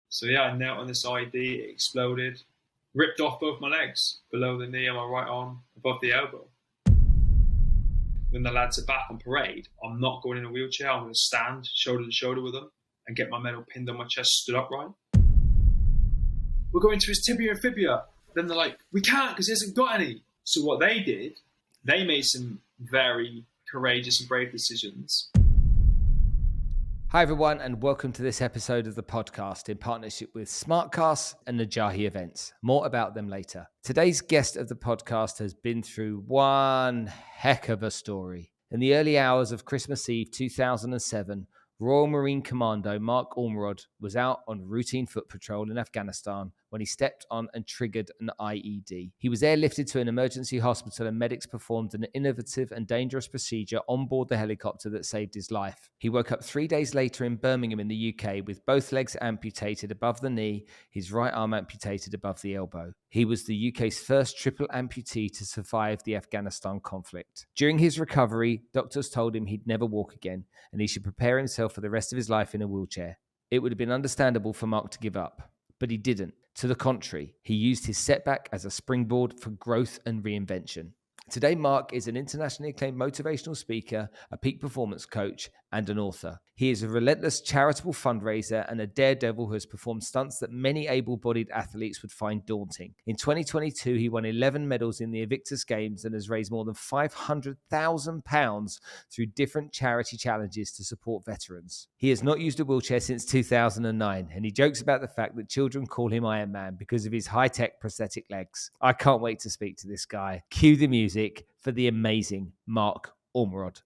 So yeah, I knelt on this ID, it exploded, ripped off both my legs, below the knee on my right arm, above the elbow. When the lads are back on parade, I'm not going in a wheelchair. I'm going to stand shoulder to shoulder with them and get my medal pinned on my chest, stood upright. We're going to his tibia and fibula. Then they're like, we can't because he hasn't got any. So what they did, they made some very courageous and brave decisions. Hi everyone, and welcome to this episode of the podcast in partnership with Smartcast and Najahi Events. More about them later. Today's guest of the podcast has been through one heck of a story. In the early hours of Christmas Eve 2007, Royal Marine Commando Mark Ormrod was out on routine foot patrol in Afghanistan when he stepped on and triggered an IED. He was airlifted to an emergency hospital and medics performed an innovative and dangerous procedure on board the helicopter that saved his life. He woke up 3 days later in Birmingham in the UK with both legs amputated above the knee, his right arm amputated above the elbow. He was the UK's first triple amputee to survive the Afghanistan conflict. During his recovery, doctors told him he'd never walk again and he should prepare himself for the rest of his life in a wheelchair. It would have been understandable for Mark to give up, but he didn't. To the contrary, he used his setback as a springboard for growth and reinvention. Today, Mark is an internationally acclaimed motivational speaker, a peak performance coach, and an author. He is a relentless charitable fundraiser and a daredevil who has performed stunts that many able-bodied athletes would find daunting. In 2022, he won 11 medals in the Invictus Games and has raised more than £500,000 through different charity challenges to support veterans. He has not used a wheelchair since 2009, and he jokes about the fact that children call him Iron Man because of his high-tech prosthetic legs. I can't wait to speak to this guy. Cue the music for the amazing Mark Ormrod.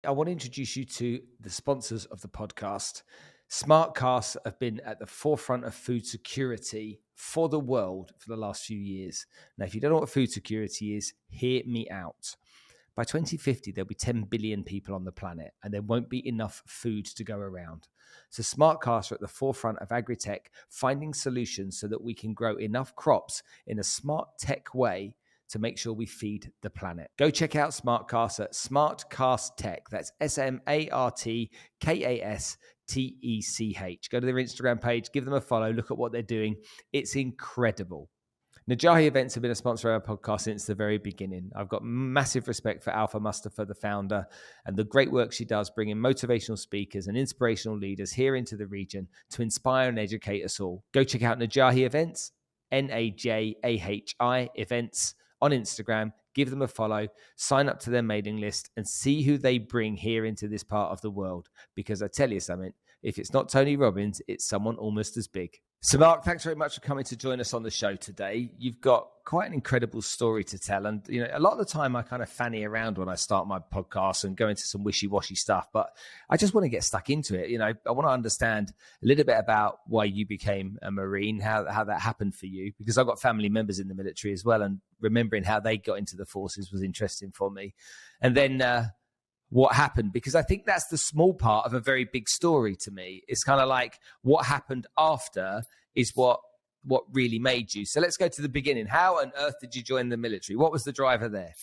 I want to introduce you to the sponsors of the podcast. Smartcast have been at the forefront of food security for the world for the last few years. Now, if you don't know what food security is, hear me out. By 2050, there'll be 10 billion people on the planet, and there won't be enough food to go around. So Smartcast are at the forefront of agri-tech, finding solutions so that we can grow enough crops in a smart tech way to make sure we feed the planet. Go check out Smartcast at Smartcast Tech. That's SmartKastech. Go to their Instagram page, give them a follow, look at what they're doing. It's incredible. Najahi Events have been a sponsor of our podcast since the very beginning. I've got massive respect for Alpha Mustafa, the founder, and the great work she does bringing motivational speakers and inspirational leaders here into the region to inspire and educate us all. Go check out Najahi Events, Najahi Events, on Instagram, give them a follow, sign up to their mailing list, and see who they bring here into this part of the world. Because I tell you something, if it's not Tony Robbins, it's someone almost as big. So Mark, thanks very much for coming to join us on the show today. You've got quite an incredible story to tell. And, you know, a lot of the time I kind of fanny around when I start my podcast and go into some wishy-washy stuff, but I just want to get stuck into it. You know, I want to understand a little bit about why you became a Marine, how that happened for you, because I've got family members in the military as well. And remembering how they got into the forces was interesting for me. And then, what happened, because I think that's the small part of a very big story to me. It's kind of like what happened after is what really made you. So let's go to the beginning. How on earth did you join the military? What was the driver there?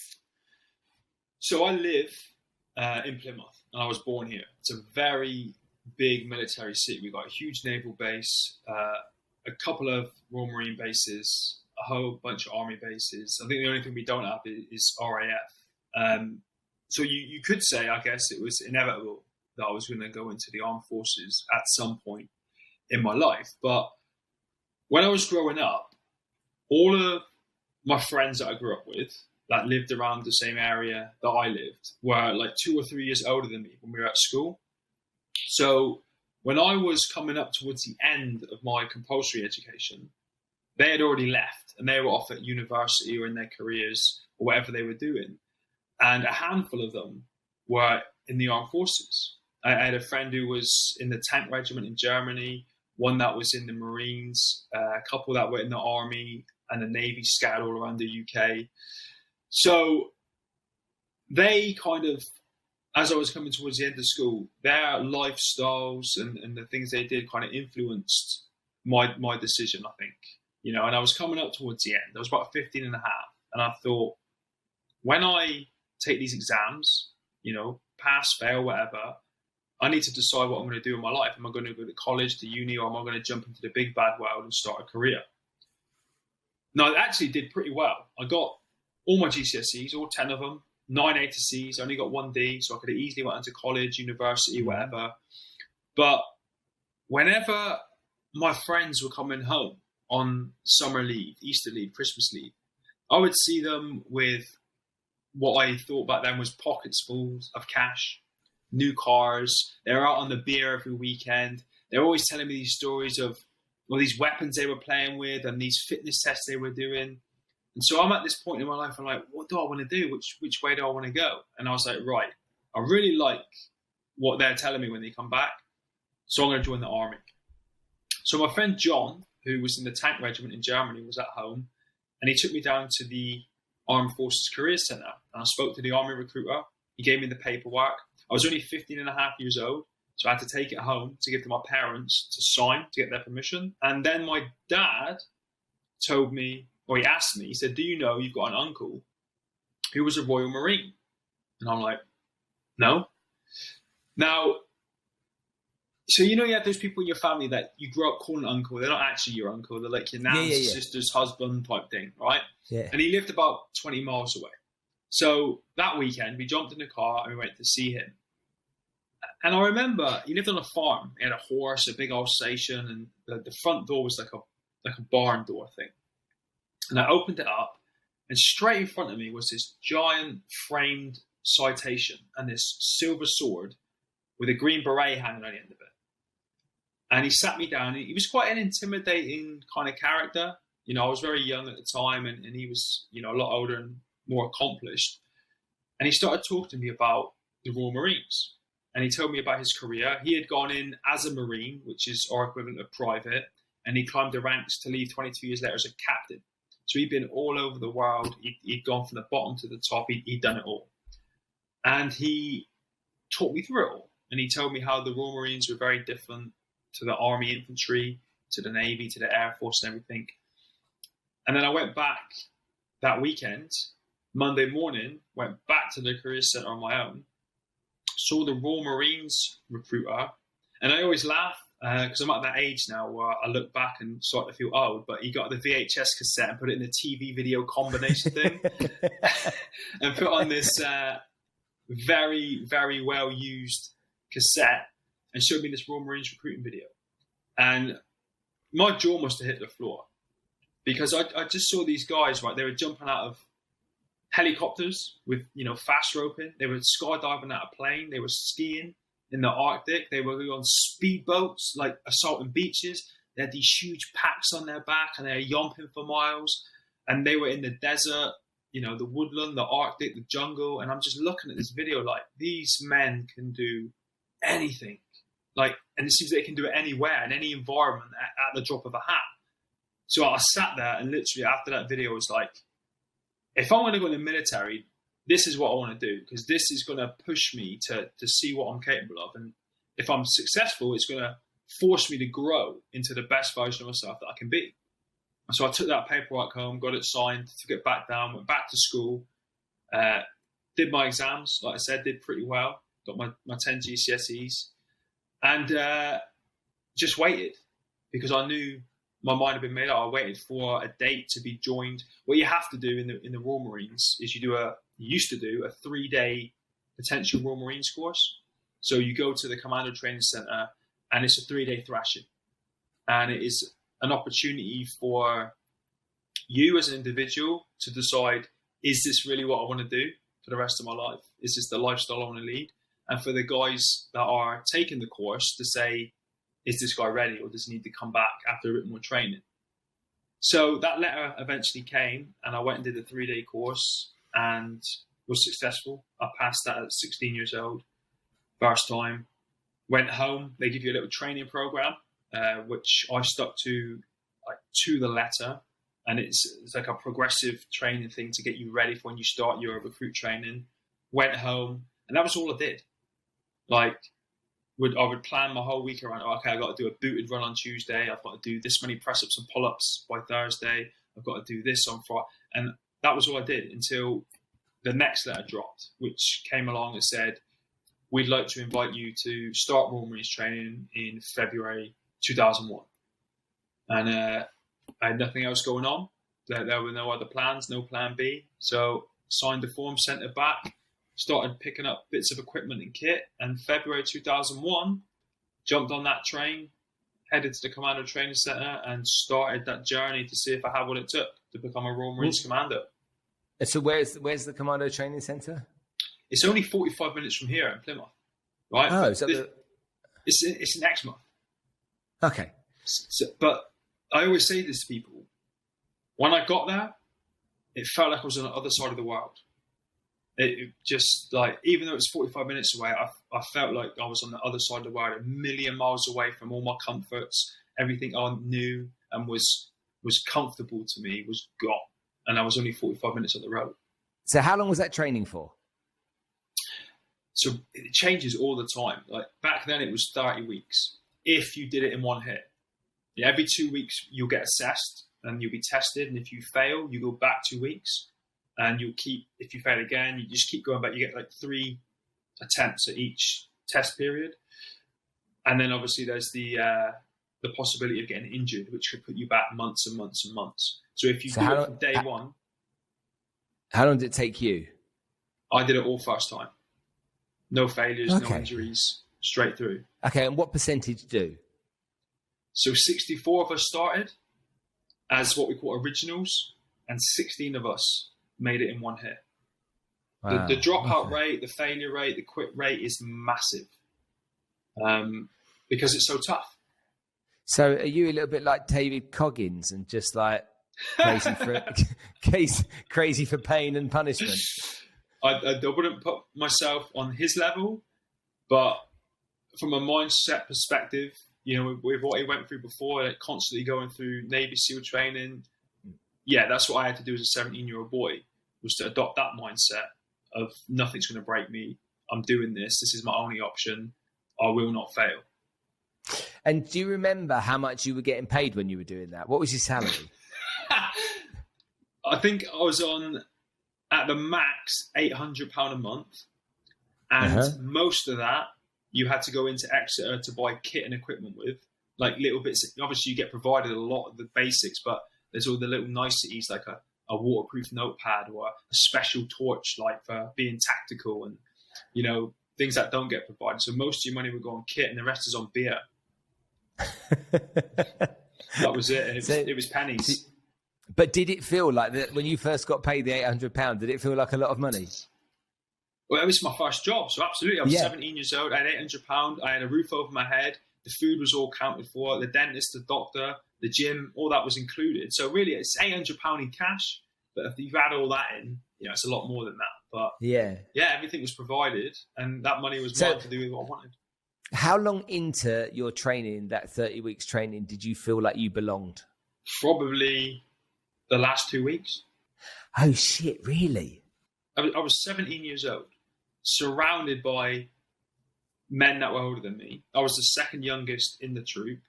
So I live in Plymouth and I was born here. It's a very big military city. We've got a huge naval base, a couple of Royal Marine bases, a whole bunch of army bases. I think the only thing we don't have is RAF. So you could say, I guess, it was inevitable that I was going to go into the armed forces at some point in my life. But when I was growing up, all of my friends that I grew up with that lived around the same area that I lived were like 2 or 3 years older than me when we were at school. So when I was coming up towards the end of my compulsory education, they had already left and they were off at university or in their careers or whatever they were doing. And a handful of them were in the armed forces. I had a friend who was in the tank regiment in Germany, one that was in the Marines, a couple that were in the Army and the Navy scattered all around the UK. So they kind of, as I was coming towards the end of school, their lifestyles and the things they did kind of influenced my decision, I think. and I was coming up towards the end. I was about 15 and a half. And I thought, when I take these exams, pass, fail, whatever, I need to decide what I'm going to do in my life. Am I going to go to college, to uni, or am I going to jump into the big bad world and start a career? Now, I actually did pretty well. I got all my GCSEs, all 10 of them, 9 A to Cs. I only got 1 D, so I could have easily went into college, university, whatever. But whenever my friends were coming home on summer leave, Easter leave, Christmas leave, I would see them with what I thought back then was pockets full of cash, new cars. They were out on the beer every weekend. They were always telling me these stories of these weapons they were playing with and these fitness tests they were doing. And so I'm at this point in my life, I'm like, what do I want to do? Which way do I want to go? And I was like, right, I really like what they're telling me when they come back. So I'm going to join the army. So my friend John, who was in the tank regiment in Germany, was at home, and he took me down to the Armed Forces Career Centre. And I spoke to the army recruiter. He gave me the paperwork. I was only 15 and a half years old, so I had to take it home to give to my parents to sign, to get their permission. And then my dad told me, or he asked me, he said, do you know you've got an uncle who was a Royal Marine? And I'm like, no. Now, so you have those people in your family that you grew up calling uncle. They're not actually your uncle. They're like your nan's sister's husband type thing, right? Yeah. And he lived about 20 miles away. So that weekend, we jumped in the car and we went to see him. And I remember he lived on a farm. He had a horse, a big Alsatian, and the front door was like a barn door thing. And I opened it up, and straight in front of me was this giant framed citation and this silver sword with a green beret hanging on the end of it. And he sat me down. He was quite an intimidating kind of character. I was very young at the time, and he was, a lot older and more accomplished. And he started talking to me about the Royal Marines. And he told me about his career. He had gone in as a Marine, which is our equivalent of private, and he climbed the ranks to leave 22 years later as a captain. So he'd been all over the world. He'd gone from the bottom to the top. He'd done it all. And he taught me through it all. And he told me how the Royal Marines were very different to the Army infantry, to the Navy, to the Air Force and everything. And then I went back that weekend, Monday morning, went back to the career centre on my own, saw the Royal Marines recruiter. And I always laugh because I'm at that age now where I look back and start to feel old, but he got the VHS cassette and put it in the TV video combination thing and put on this very, very well used cassette and showed me this Royal Marines recruiting video. And my jaw must have hit the floor because I just saw these guys, right? They were jumping out of helicopters with, fast roping. They were skydiving out of plane. They were skiing in the Arctic. They were on speedboats, like assaulting beaches. They had these huge packs on their back and they were yomping for miles. And they were in the desert, the woodland, the Arctic, the jungle. And I'm just looking at this video like, these men can do anything. And it seems they can do it anywhere, in any environment, at the drop of a hat. So I sat there and literally after that video was like, if I'm going to go in the military, this is what I want to do, because this is going to push me to see what I'm capable of. And if I'm successful, it's going to force me to grow into the best version of myself that I can be. And so I took that paperwork home, got it signed, took it back down, went back to school, did my exams, like I said, did pretty well, got my 10 GCSEs, and just waited because I knew my mind had been made up. I waited for a date to be joined. What you have to do in the Royal Marines is you used to do a 3-day potential Royal Marines course. So you go to the Commando training center and it's a 3-day thrashing. And it is an opportunity for you as an individual to decide, is this really what I want to do for the rest of my life? Is this the lifestyle I want to lead? And for the guys that are taking the course to say, is this guy ready or does he need to come back after a bit more training? So that letter eventually came and I went and did a 3-day course and was successful. I passed that at 16 years old, first time. Went home, they give you a little training program, which I stuck to the letter. And it's like a progressive training thing to get you ready for when you start your recruit training. Went home and that was all I did. I would plan my whole week around, okay, I've got to do a booted run on Tuesday. I've got to do this many press-ups and pull-ups by Thursday. I've got to do this on Friday. And that was all I did until the next letter dropped, which came along and said, we'd like to invite you to start Royal Marines training in February 2001. And I had nothing else going on. There were no other plans, no plan B. So signed the form, sent it back, started picking up bits of equipment and kit. And February 2001, jumped on that train, headed to the Commando Training Centre and started that journey to see if I had what it took to become a Royal Marines Commando. So where's the Commando Training Centre? It's only 45 minutes from here in Plymouth, right? Oh, it's in Exmouth. Okay. So, but I always say this to people. When I got there, it felt like I was on the other side of the world. It just like, even though it was 45 minutes away, I felt like I was on the other side of the world, a million miles away from all my comforts. Everything I knew and was comfortable to me was gone. And I was only 45 minutes on the road. So how long was that training for? So it changes all the time. Like back then it was 30 weeks if you did it in one hit. Yeah, every 2 weeks you'll get assessed and you'll be tested. And if you fail, you go back 2 weeks and if you fail again, you just keep going back. You get like 3 attempts at each test period. And then obviously there's the possibility of getting injured, which could put you back months and months and months. So if you do it from day one. How long did it take you? I did it all first time. No failures, no injuries, straight through. Okay, and what percentage do? So 64 of us started as what we call originals, and 16 of us made it in one hit. Wow. The dropout rate, the failure rate, the quit rate is massive because it's so tough. So are you a little bit like David Coggins and just like crazy for pain and punishment? I wouldn't put myself on his level, but from a mindset perspective, with what he went through before, like constantly going through Navy SEAL training, yeah, that's what I had to do as a 17-year-old boy, was to adopt that mindset of nothing's going to break me. I'm doing this. This is my only option. I will not fail. And do you remember how much you were getting paid when you were doing that? What was your salary? I think I was on, at the max, £800 a month. And most of that, you had to go into Exeter to buy kit and equipment with. Like little bits. Obviously, you get provided a lot of the basics, but there's all the little niceties like a waterproof notepad or a special torch like for being tactical and, things that don't get provided. So most of your money would go on kit and the rest is on beer. That was it. And it was pennies. But did it feel like that when you first got paid the £800? Did it feel like a lot of money? Well, it was my first job, so absolutely. I was 17 years old. I had £800. I had a roof over my head. The food was all counted for. The dentist, the doctor, the gym, all that was included. So really, it's £800 in cash. But if you've had all that in, it's a lot more than that. But yeah, everything was provided, and that money was mine to do with what I wanted. How long into your training, that 30 weeks training, did you feel like you belonged? Probably the last 2 weeks. Oh, shit, really? I was 17 years old, surrounded by men that were older than me. I was the second youngest in the troop.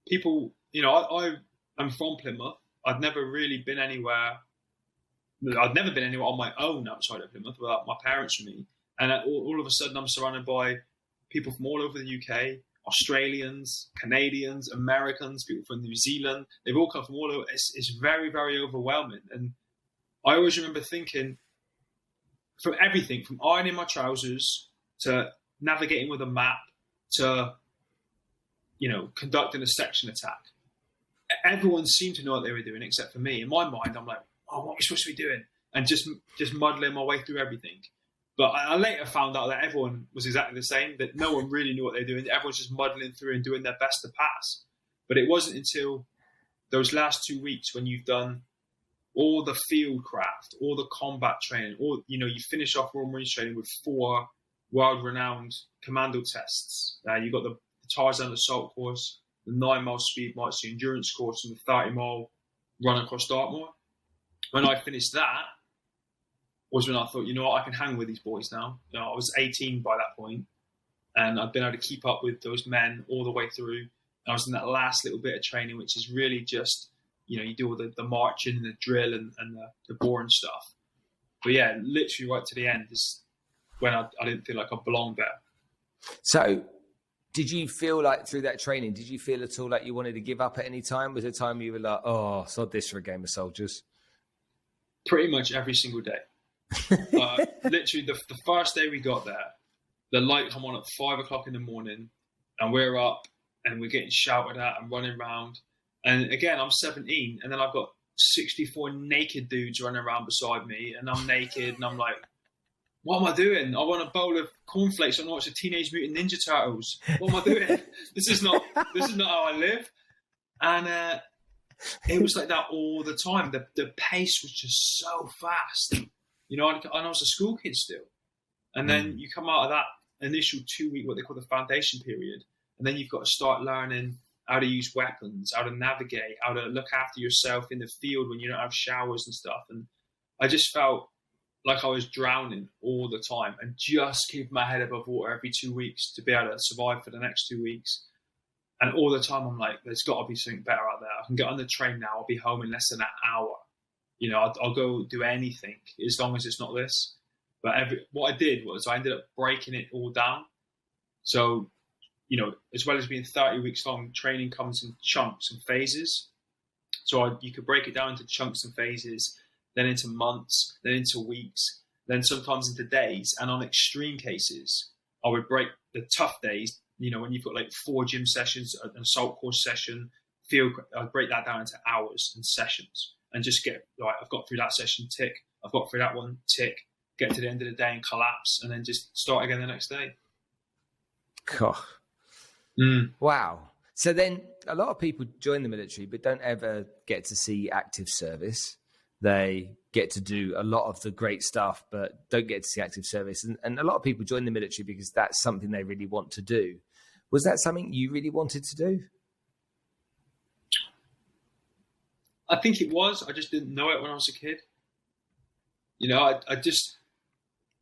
People, I'm from Plymouth. I'd never really been anywhere. I'd never been anywhere on my own outside of Plymouth without my parents with me. And all of a sudden, I'm surrounded by people from all over the UK, Australians, Canadians, Americans, people from New Zealand. They've all come from all over. It's very, very overwhelming. And I always remember thinking, from everything, from ironing my trousers to navigating with a map to, conducting a section attack, everyone seemed to know what they were doing except for me. In my mind, I'm like, what are we supposed to be doing? And just muddling my way through everything. But I later found out that everyone was exactly the same, that no one really knew what they were doing. Everyone's just muddling through and doing their best to pass. But it wasn't until those last 2 weeks when you've done all the field craft, all the combat training, you finish off Royal Marines training with 4 world-renowned commando tests. You got the Tarzan assault course, the 9-mile speed march, the endurance course, and the 30-mile run across Dartmoor. When I finished that, was when I thought, I can hang with these boys now. I was 18 by that point. And I've been able to keep up with those men all the way through. And I was in that last little bit of training, which is really just, you do all the marching and the drill and the boring stuff. But yeah, literally right to the end is when I didn't feel like I belonged there. So did you feel like through that training, did you feel at all like you wanted to give up at any time? Was there a time you were like, oh, sod this for a game of soldiers? Pretty much every single day. Literally the first day we got there, the light come on at 5 o'clock in the morning and we're up and we're getting shouted at and running around. And again, I'm 17 and then I've got 64 naked dudes running around beside me and I'm naked and I'm like, what am I doing? I want a bowl of cornflakes. I want to watch the Teenage Mutant Ninja Turtles. What am I doing? This is not how I live. And it was like that all the time. The pace was just so fast. And I was a school kid still. And then you come out of that initial 2-week, what they call the foundation period, and then you've got to start learning how to use weapons, how to navigate, how to look after yourself in the field when you don't have showers and stuff. And I just felt like I was drowning all the time and just keep my head above water every 2 weeks to be able to survive for the next 2 weeks. And all the time I'm like, there's got to be something better out there. I can get on the train now. I'll be home in less than an hour. I'll go do anything as long as it's not this. But what I did was I ended up breaking it all down. So, as well as being 30 weeks long, training comes in chunks and phases. So you could break it down into chunks and phases, then into months, then into weeks, then sometimes into days. And on extreme cases, I would break the tough days, when you've got like 4 gym sessions, an assault course session, I'd break that down into hours and sessions and just get, right, I've got through that session, tick. I've got through that one, tick. Get to the end of the day and collapse and then just start again the next day. Gosh. Wow. So then a lot of people join the military but don't ever get to see active service. They get to do a lot of the great stuff but don't get to see active service. And a lot of people join the military because that's something they really want to do. Was that something you really wanted to do? I think it was. I just didn't know it when I was a kid.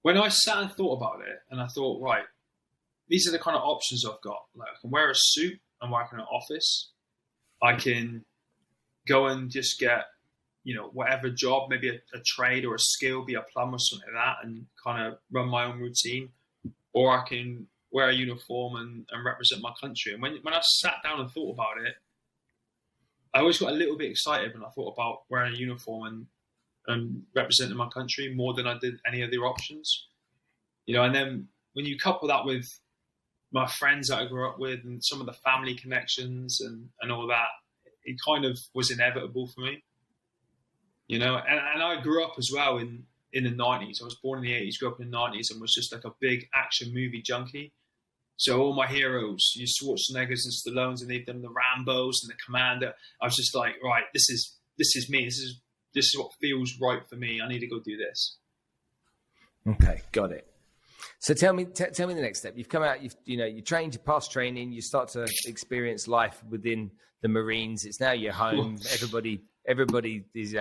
When I sat and thought about it, and I thought, right, these are the kind of options I've got. Like, I can wear a suit and work in an office. I can go and just get, whatever job, maybe a trade or a skill, be a plumber or something like that, and kind of run my own routine. Or I can wear a uniform and represent my country. And when I sat down and thought about it, I always got a little bit excited when I thought about wearing a uniform and representing my country more than I did any of the options. And then when you couple that with my friends that I grew up with and some of the family connections and all that, it kind of was inevitable for me. And I grew up as well in the 90s. I was born in the 80s, grew up in the 90s and was just like a big action movie junkie. So all my heroes, you Schwarzeneggers and Stallones, and they've done the Rambos and the Commando. I was just like, right, this is me. This is what feels right for me. I need to go do this. Okay, got it. So tell me the next step. You've come out, you trained, you passed training, you start to experience life within the Marines. It's now your home. Everybody is,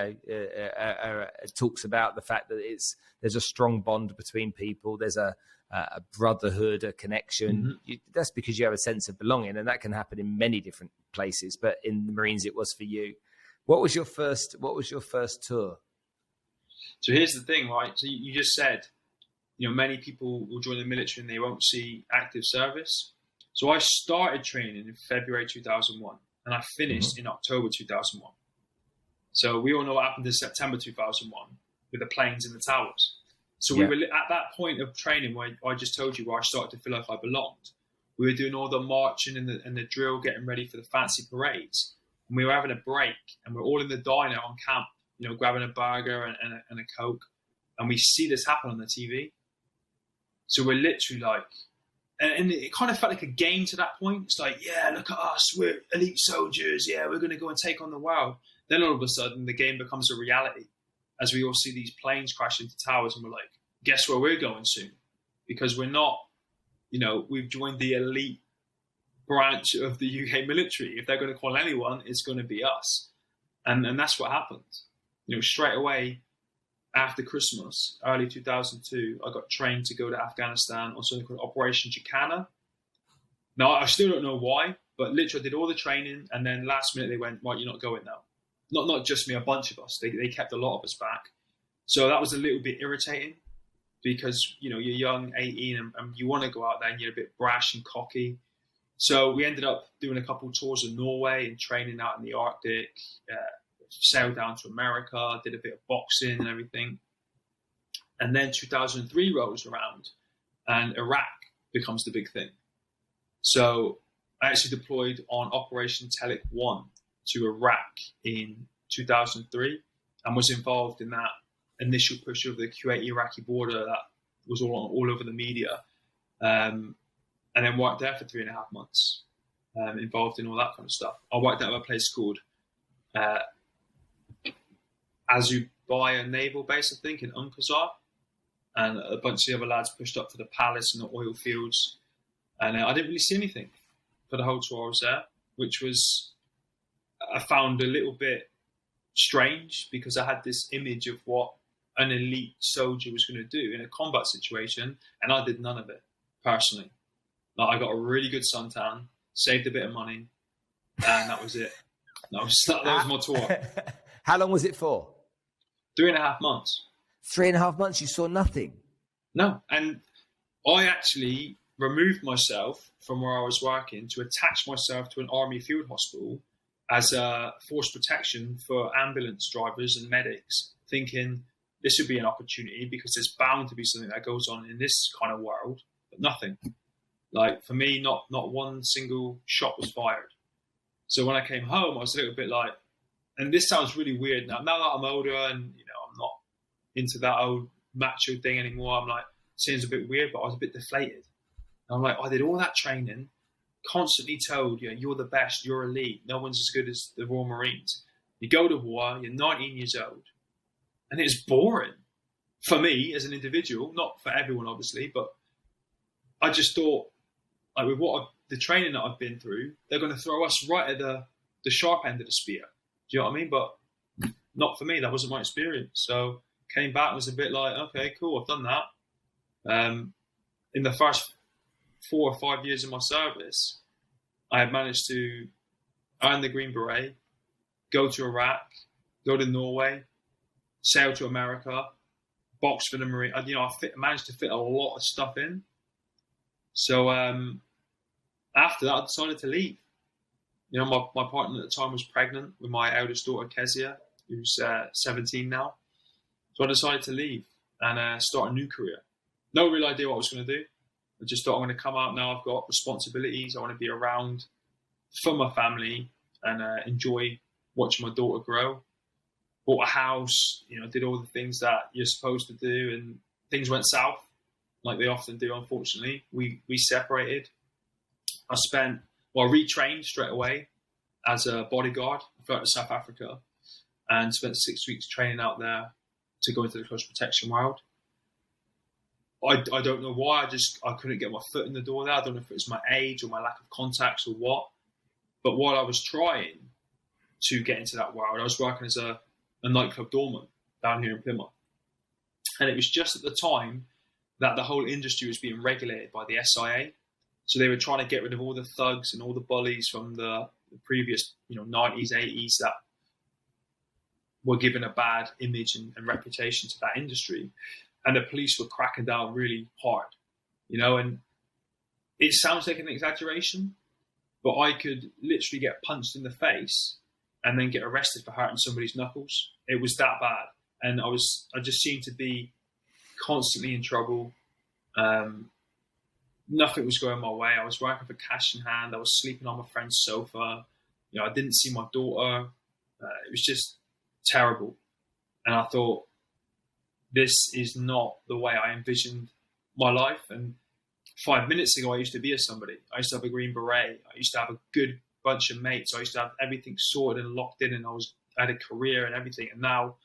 talks about the fact that there's a strong bond between people. There's a brotherhood, a connection. Mm-hmm. That's because you have a sense of belonging, and that can happen in many different places. But in the Marines, it was for you. What was your first tour? So here's the thing, right? So you just said, many people will join the military and they won't see active service. So I started training in February 2001 and I finished in October 2001. So we all know what happened in September 2001 with the planes and the towers. So we were at that point of training where I just told you, where I started to feel like I belonged. We were doing all the marching and the drill, getting ready for the fancy parades. And we were having a break and we're all in the diner on camp, grabbing a burger and a Coke. And we see this happen on the TV. So we're literally like, and it kind of felt like a game to that point. It's like, yeah, look at us. We're elite soldiers. Yeah, we're going to go and take on the world. Then all of a sudden the game becomes a reality as we all see these planes crash into towers and we're like, guess where we're going soon? Because we're not, we've joined the elite branch of the UK military. If they're going to call anyone, it's going to be us. And that's what happened. Straight away after Christmas, early 2002, I got trained to go to Afghanistan on something called Operation Jacana. Now, I still don't know why, but literally I did all the training, and then last minute they went, right, you're not going now. Not just me, a bunch of us. They kept a lot of us back. So that was a little bit irritating because, you know, you're young, 18, and you want to go out there and you're a bit brash and cocky. So we ended up doing a couple of tours of Norway and training out in the Arctic, sailed down to America, did a bit of boxing and everything. And then 2003 rolls around and Iraq becomes the big thing. So I actually deployed on Operation Telic 1 to Iraq in 2003 and was involved in that initial push of the Kuwait-Iraqi border that was all over the media. And then worked there for 3.5 months, involved in all that kind of stuff. I worked at a place called Azubaya Naval Base, I think, in Unkazar. And a bunch of the other lads pushed up to the palace and the oil fields. And I didn't really see anything for the whole tour I was there, which was, I found a little bit strange because I had this image of what an elite soldier was going to do in a combat situation, and I did none of it, personally. Like, I got a really good suntan, saved a bit of money, and that was it. That was my tour. How long was it for? 3.5 months. 3.5 months, you saw nothing? No, and I actually removed myself from where I was working to attach myself to an army field hospital as a force protection for ambulance drivers and medics, thinking this would be an opportunity because there's bound to be something that goes on in this kind of world, but nothing. Like, for me, not one single shot was fired. So when I came home, I was a little bit like, and this sounds really weird now that I'm older and, you know, I'm not into that old macho thing anymore. I'm like, it seems a bit weird, but I was a bit deflated. And I'm like, I did all that training, constantly told, you know, you're the best, you're elite, no one's as good as the Royal Marines. You go to war, you're 19 years old, and it's boring for me as an individual, not for everyone, obviously, but I just thought, like, with the training that I've been through, they're going to throw us right at the sharp end of the spear. Do you know what I mean? But not for me. That wasn't my experience. So came back and was a bit like, okay, cool, I've done that. In the first 4 or 5 years of my service, I had managed to earn the Green Beret, go to Iraq, go to Norway, sail to America, box for the Marine. You know, I managed to fit a lot of stuff in. So after that, I decided to leave. You know, my partner at the time was pregnant with my eldest daughter, Kezia, who's 17 now. So I decided to leave and start a new career. No real idea what I was going to do. I just thought, I'm going to come out now. I've got responsibilities. I want to be around for my family and enjoy watching my daughter grow. Bought a house, you know, did all the things that you're supposed to do, and things went south, like they often do, unfortunately. We separated. I retrained straight away as a bodyguard. I flew out to South Africa and spent 6 weeks training out there to go into the close protection world. I don't know why. I couldn't get my foot in the door there. I don't know if it was my age or my lack of contacts or what. But while I was trying to get into that world, I was working as a nightclub doorman down here in Plymouth. And it was just at the time that the whole industry was being regulated by the SIA. So they were trying to get rid of all the thugs and all the bullies from the previous, 90s, 80s that were given a bad image and reputation to that industry. And the police were cracking down really hard, and it sounds like an exaggeration, but I could literally get punched in the face and then get arrested for hurting somebody's knuckles. It was that bad. And I just seemed to be constantly in trouble. Nothing was going my way. I was working for cash in hand. I was sleeping on my friend's sofa. I didn't see my daughter. It was just terrible. And I thought, this is not the way I envisioned my life. And 5 minutes ago, I used to be somebody. I used to have a Green Beret. I used to have a good bunch of mates. I used to have everything sorted and locked in, and I had a career and everything. And now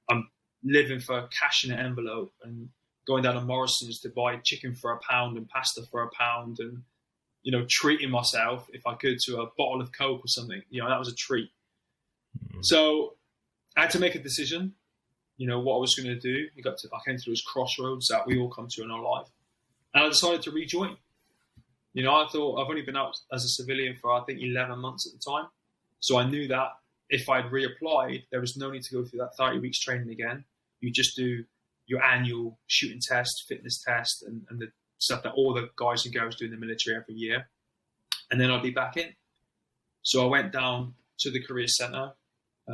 I'm living for cash in an envelope and going down to Morrison's to buy chicken for £1 and pasta for £1 and, treating myself, if I could, to a bottle of Coke or something. That was a treat. Mm-hmm. So I had to make a decision, what I was going to do. I came to those crossroads that we all come to in our life. And I decided to rejoin. You know, I thought I've only been out as a civilian for, I think, 11 months at the time. So I knew that if I'd reapplied, there was no need to go through that 30 weeks training again. You just do your annual shooting test, fitness test, and the stuff that all the guys and girls do in the military every year. And then I'd be back in. So I went down to the career centre,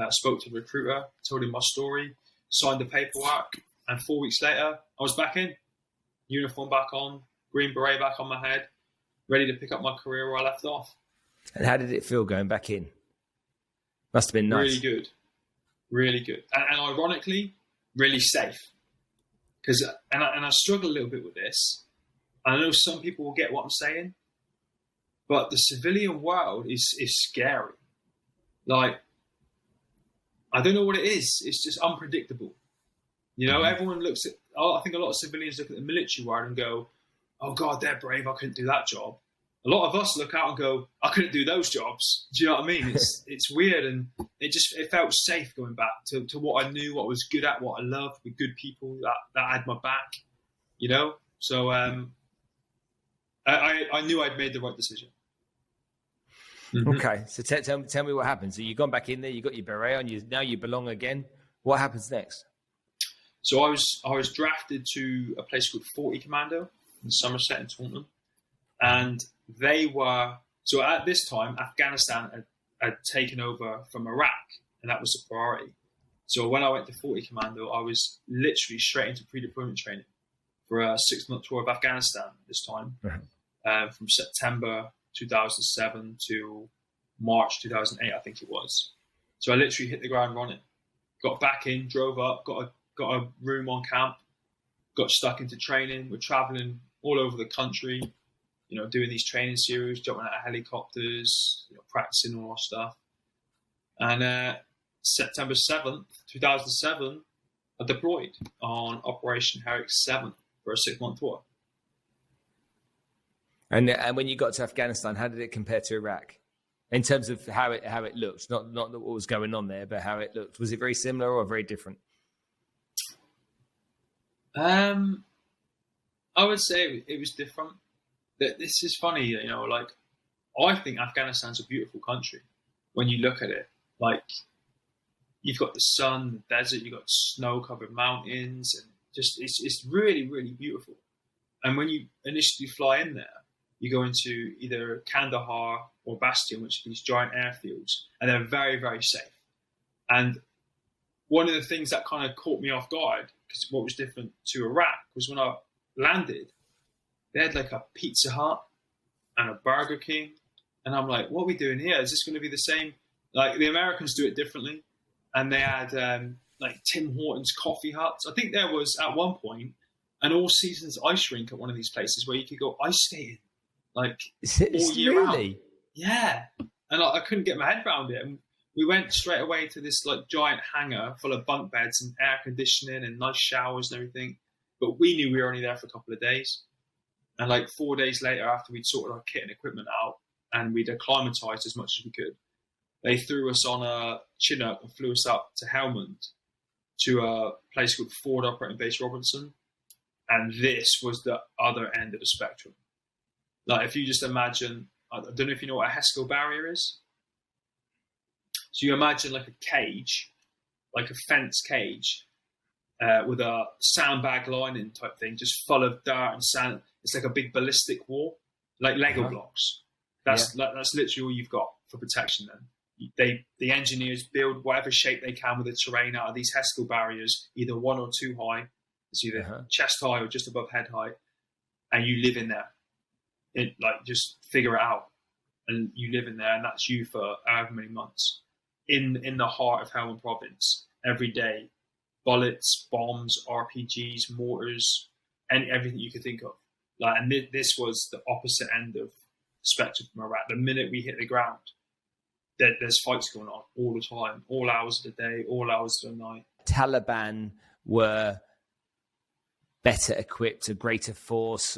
spoke to the recruiter, told him my story, signed the paperwork, and 4 weeks later, I was back in. Uniform back on, green beret back on my head, ready to pick up my career where I left off. And how did it feel going back in? Must have been nice. Really good. Really good. And ironically, really safe. Because I struggle a little bit with this. I know some people will get what I'm saying, but the civilian world is scary. Like, I don't know what it is. It's just unpredictable. You know, everyone looks at, I think a lot of civilians look at the military world and go, oh God, they're brave. I couldn't do that job. A lot of us look out and go, I couldn't do those jobs. Do you know what I mean? It's weird, and it felt safe going back to what I knew, what I was good at, what I loved, with good people that had my back, you know? So I knew I'd made the right decision. Mm-hmm. Okay, so tell me what happened. So you've gone back in there, you got your beret on, now you belong again. What happens next? So I was drafted to a place called 40 Commando in Somerset in Taunton, and they were, so at this time, Afghanistan had taken over from Iraq, and that was the priority. So when I went to 40 Commando, I was literally straight into pre-deployment training for a 6-month tour of Afghanistan this time, from September 2007 to March 2008, I think it was. So I literally hit the ground running. Got back in, drove up, got a room on camp, got stuck into training. We're traveling all over the country, you know, doing these training series, jumping out of helicopters, you know, practicing all our stuff. And September 7th, 2007, I deployed on Operation Herrick 7 for a 6-month tour. And when you got to Afghanistan, how did it compare to Iraq? In terms of how it looked, not what was going on there, but how it looked. Was it very similar or very different? I would say it was different. This is funny, you know, like, I think Afghanistan's a beautiful country when you look at it. Like, you've got the sun, the desert, you've got snow-covered mountains, and just it's really, really beautiful. And when you initially fly in there, you go into either Kandahar or Bastion, which are these giant airfields, and they're very, very safe. And one of the things that kind of caught me off guard, because what was different to Iraq, was when I landed, they had like a Pizza Hut and a Burger King. And I'm like, what are we doing here? Is this going to be the same? Like, the Americans do it differently. And they had like Tim Hortons coffee huts. I think there was, at one point, an all-seasons ice rink at one of these places where you could go ice skating, like, all year round. Yeah. And I couldn't get my head around it. And we went straight away to this like giant hangar full of bunk beds and air conditioning and nice showers and everything. But we knew we were only there for a couple of days. And like 4 days later, after we'd sorted our kit and equipment out and we'd acclimatized as much as we could, they threw us on a Chinook and flew us up to Helmand to a place called Forward Operating Base Robinson. And this was the other end of the spectrum. Like, if you just imagine, I don't know if you know what a Heskel barrier is. So you imagine like a cage, like a fence cage, with a sandbag lining type thing, just full of dirt and sand. It's like a big ballistic wall, like Lego blocks. That's literally all you've got for protection then. The engineers build whatever shape they can with the terrain out of these Heskel barriers, either 1 or 2 high. It's either chest high or just above head height. And you live in there. Just figure it out. And you live in there, and that's you for however many months. In the heart of Helmand province, every day. Bullets, bombs, RPGs, mortars, and everything you could think of. And this was the opposite end of the spectrum from Iraq. The minute we hit the ground, there's fights going on all the time, all hours of the day, all hours of the night. Taliban were better equipped, a greater force,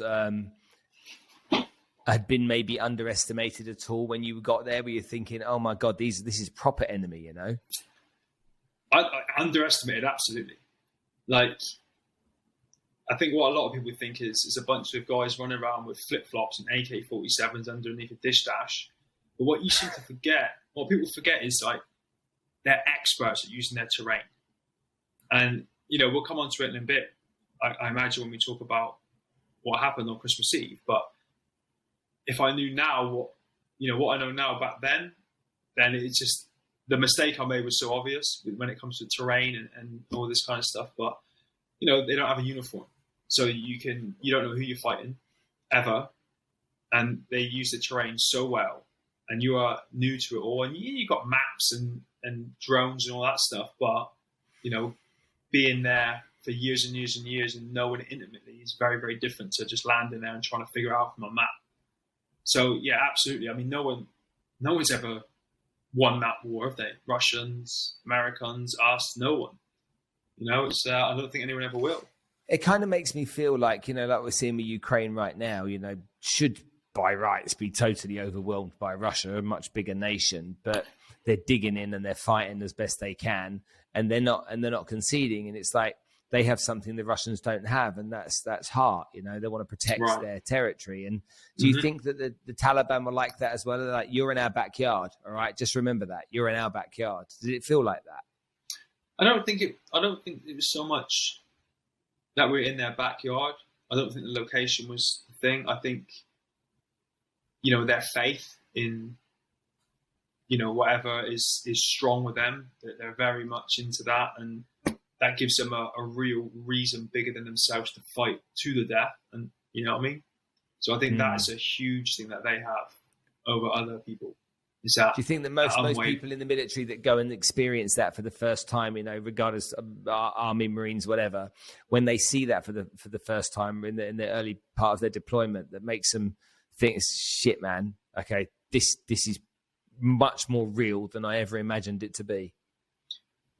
had been maybe underestimated at all when you got there? Were you thinking, oh my God, this is proper enemy, you know? I underestimated, absolutely. Like, I think what a lot of people think is a bunch of guys running around with flip-flops and AK-47s underneath a dish dash. But what people forget is like they're experts at using their terrain. And, we'll come on to it in a bit, I imagine, when we talk about what happened on Christmas Eve. But if I knew now what I know now back then it's just the mistake I made was so obvious when it comes to terrain and all this kind of stuff. But, they don't have a uniform. So you don't know who you're fighting ever. And they use the terrain so well. And you are new to it all. And you got maps and drones and all that stuff. But, being there for years and years and years and knowing it intimately is very, very different to just landing there and trying to figure it out from a map. So, yeah, absolutely. I mean, no one's ever won that war, have they? Russians, Americans, us, no one. I don't think anyone ever will. It kind of makes me feel like, like we're seeing with Ukraine right now, should by rights be totally overwhelmed by Russia, a much bigger nation, but they're digging in and they're fighting as best they can, and they're not conceding. And it's like they have something the Russians don't have, and that's heart. They want to protect their territory. And do you think that the Taliban were like that as well? They're like, you're in our backyard, all right? Just remember that you're in our backyard. Did it feel like that? I don't think it was so much that we're in their backyard. I don't think the location was the thing. I think, their faith in, whatever is strong with them, that they're very much into that. And that gives them a real reason bigger than themselves to fight to the death. And you know what I mean? So I think that is a huge thing that they have over other people. Is that, do you think that most people in the military that go and experience that for the first time, regardless of Army, Marines, whatever, when they see that for the first time in the early part of their deployment, that makes them think, shit, man, okay, this is much more real than I ever imagined it to be?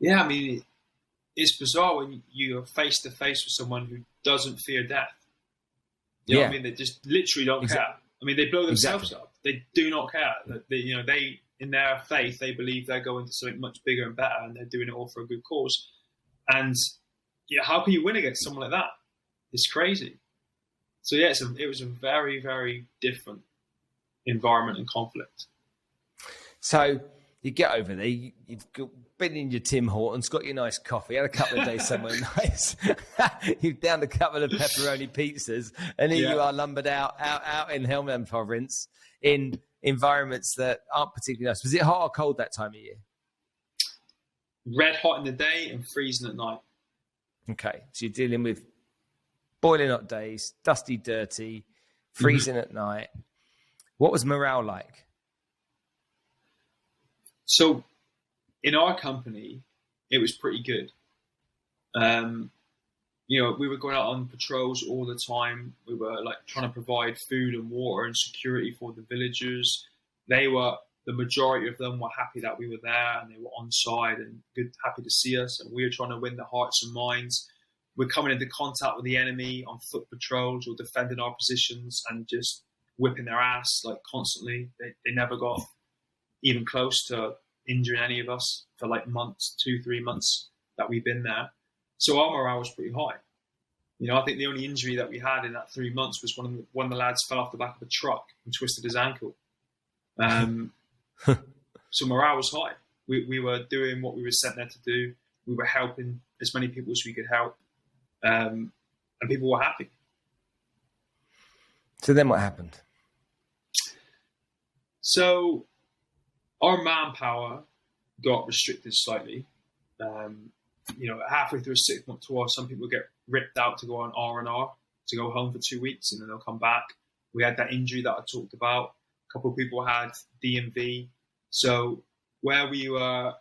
Yeah, I mean, it's bizarre when you're face to face with someone who doesn't fear death. You know what I mean? They just literally don't care. I mean, they blow themselves up. They do not care. They in their faith, they believe they're going to something much bigger and better, and they're doing it all for a good cause. And how can you win against someone like that? It's crazy. So yeah, it was a very, very different environment and conflict. So you get over there, you've been in your Tim Hortons, got your nice coffee, had a couple of days somewhere nice. You've downed a couple of pepperoni pizzas, and here you are lumbered out in Helmand province in environments that aren't particularly nice. Was it hot or cold that time of year? Red hot in the day and freezing at night. Okay, so you're dealing with boiling hot days, dusty, dirty, freezing at night. What was morale like? So in our company, it was pretty good. We were going out on patrols all the time. We were trying to provide food and water and security for the villagers. The majority of them were happy that we were there, and they were on side and happy to see us. And we were trying to win their hearts and minds. We're coming into contact with the enemy on foot patrols or defending our positions and just whipping their ass constantly. They never got even close to injuring any of us for months, 2-3 months that we've been there. So our morale was pretty high. I think the only injury that we had in that 3 months was one of the lads fell off the back of a truck and twisted his ankle. So morale was high. We were doing what we were sent there to do. We were helping as many people as we could help. And people were happy. So then what happened? So our manpower got restricted slightly. Halfway through a 6-month tour, some people get ripped out to go on R&R, to go home for 2 weeks, and then they'll come back. We had that injury that I talked about. A couple of people had DMV. So where we were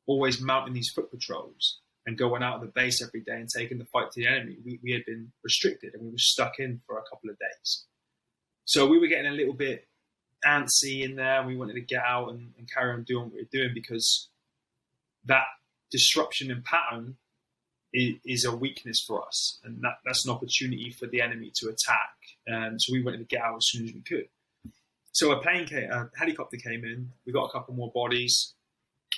always mounting these foot patrols and going out of the base every day and taking the fight to the enemy, we had been restricted and we were stuck in for a couple of days. So we were getting a little bit antsy in there. We wanted to get out and carry on doing what we were doing, because that disruption in pattern is a weakness for us, and that's an opportunity for the enemy to attack. So we wanted to get out as soon as we could. So a helicopter came in. We got a couple more bodies.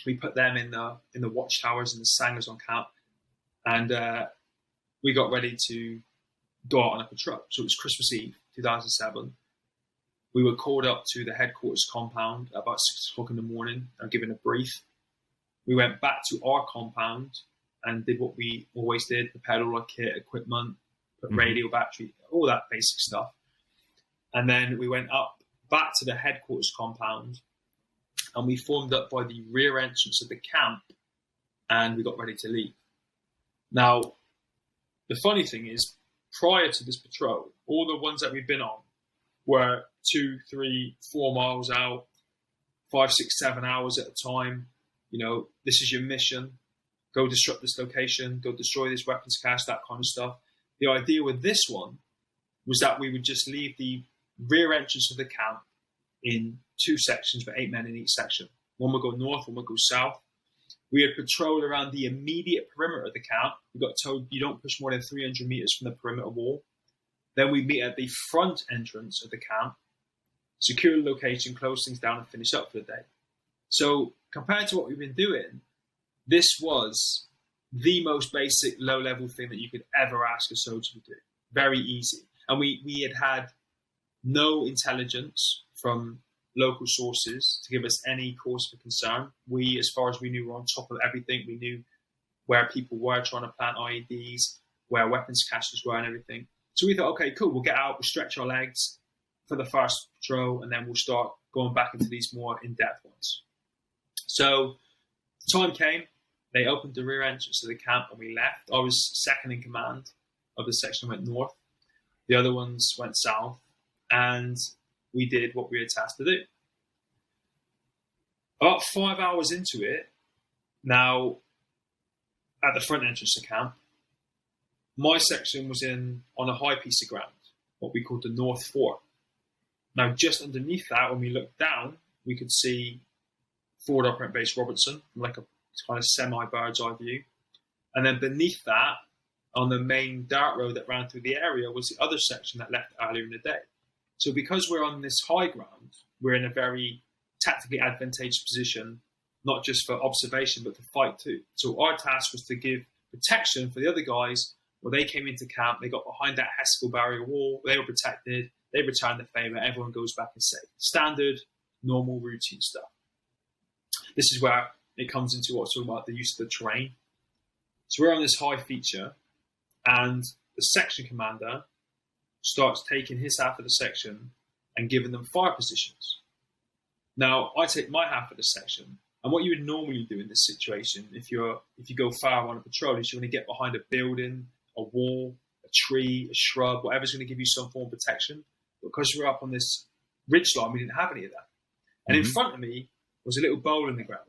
We put them in the watchtowers and the sangers on camp, and we got ready to go out on a patrol. So it was Christmas Eve, 2007. We were called up to the headquarters compound at about 6 o'clock in the morning and given a brief. We went back to our compound and did what we always did, prepared all our kit, equipment, put radio, battery, all that basic stuff. And then we went up back to the headquarters compound and we formed up by the rear entrance of the camp and we got ready to leave. Now, the funny thing is, prior to this patrol, all the ones that we've been on were 2, 3, 4 miles out, 5, 6, 7 hours at a time. This is your mission. Go disrupt this location, go destroy this weapons cache, that kind of stuff. The idea with this one was that we would just leave the rear entrance of the camp in 2 sections for 8 men in each section. One would go north, one would go south. We would patrol around the immediate perimeter of the camp. We got told you don't push more than 300 meters from the perimeter wall. Then we meet at the front entrance of the camp, secure the location, close things down and finish up for the day. So compared to what we've been doing, this was the most basic low-level thing that you could ever ask a soldier to do. Very easy. And we had no intelligence from local sources to give us any cause for concern. We, as far as we knew, were on top of everything. We knew where people were trying to plant IEDs, where weapons caches were and everything. So we thought, okay, cool, we'll get out, we'll stretch our legs for the first patrol, and then we'll start going back into these more in-depth ones. So the time came, they opened the rear entrance of the camp and we left. I was second in command of the section that went north. The other ones went south, and we did what we were tasked to do. About 5 hours into it, now at the front entrance of camp, my section was on a high piece of ground, what we called the North Fort. Now, just underneath that, when we looked down, we could see Forward Operating Base Robertson from like a kind of semi-bird's eye view. And then beneath that, on the main dirt road that ran through the area, was the other section that left earlier in the day. So because we're on this high ground, we're in a very tactically advantageous position, not just for observation, but to fight too. So our task was to give protection for the other guys. When they came into camp, they got behind that Heskel barrier wall, they were protected, they returned the favour, everyone goes back and safe. Standard, normal, routine stuff. This is where it comes into what's talking about the use of the terrain. So we're on this high feature, and the section commander starts taking his half of the section and giving them fire positions. Now, I take my half of the section, and what you would normally do in this situation, if you go far on a patrol, is you're going to get behind a building, a wall, a tree, a shrub, whatever's going to give you some form of protection. Because we're up on this ridge line, we didn't have any of that. And in front of me was a little bowl in the ground.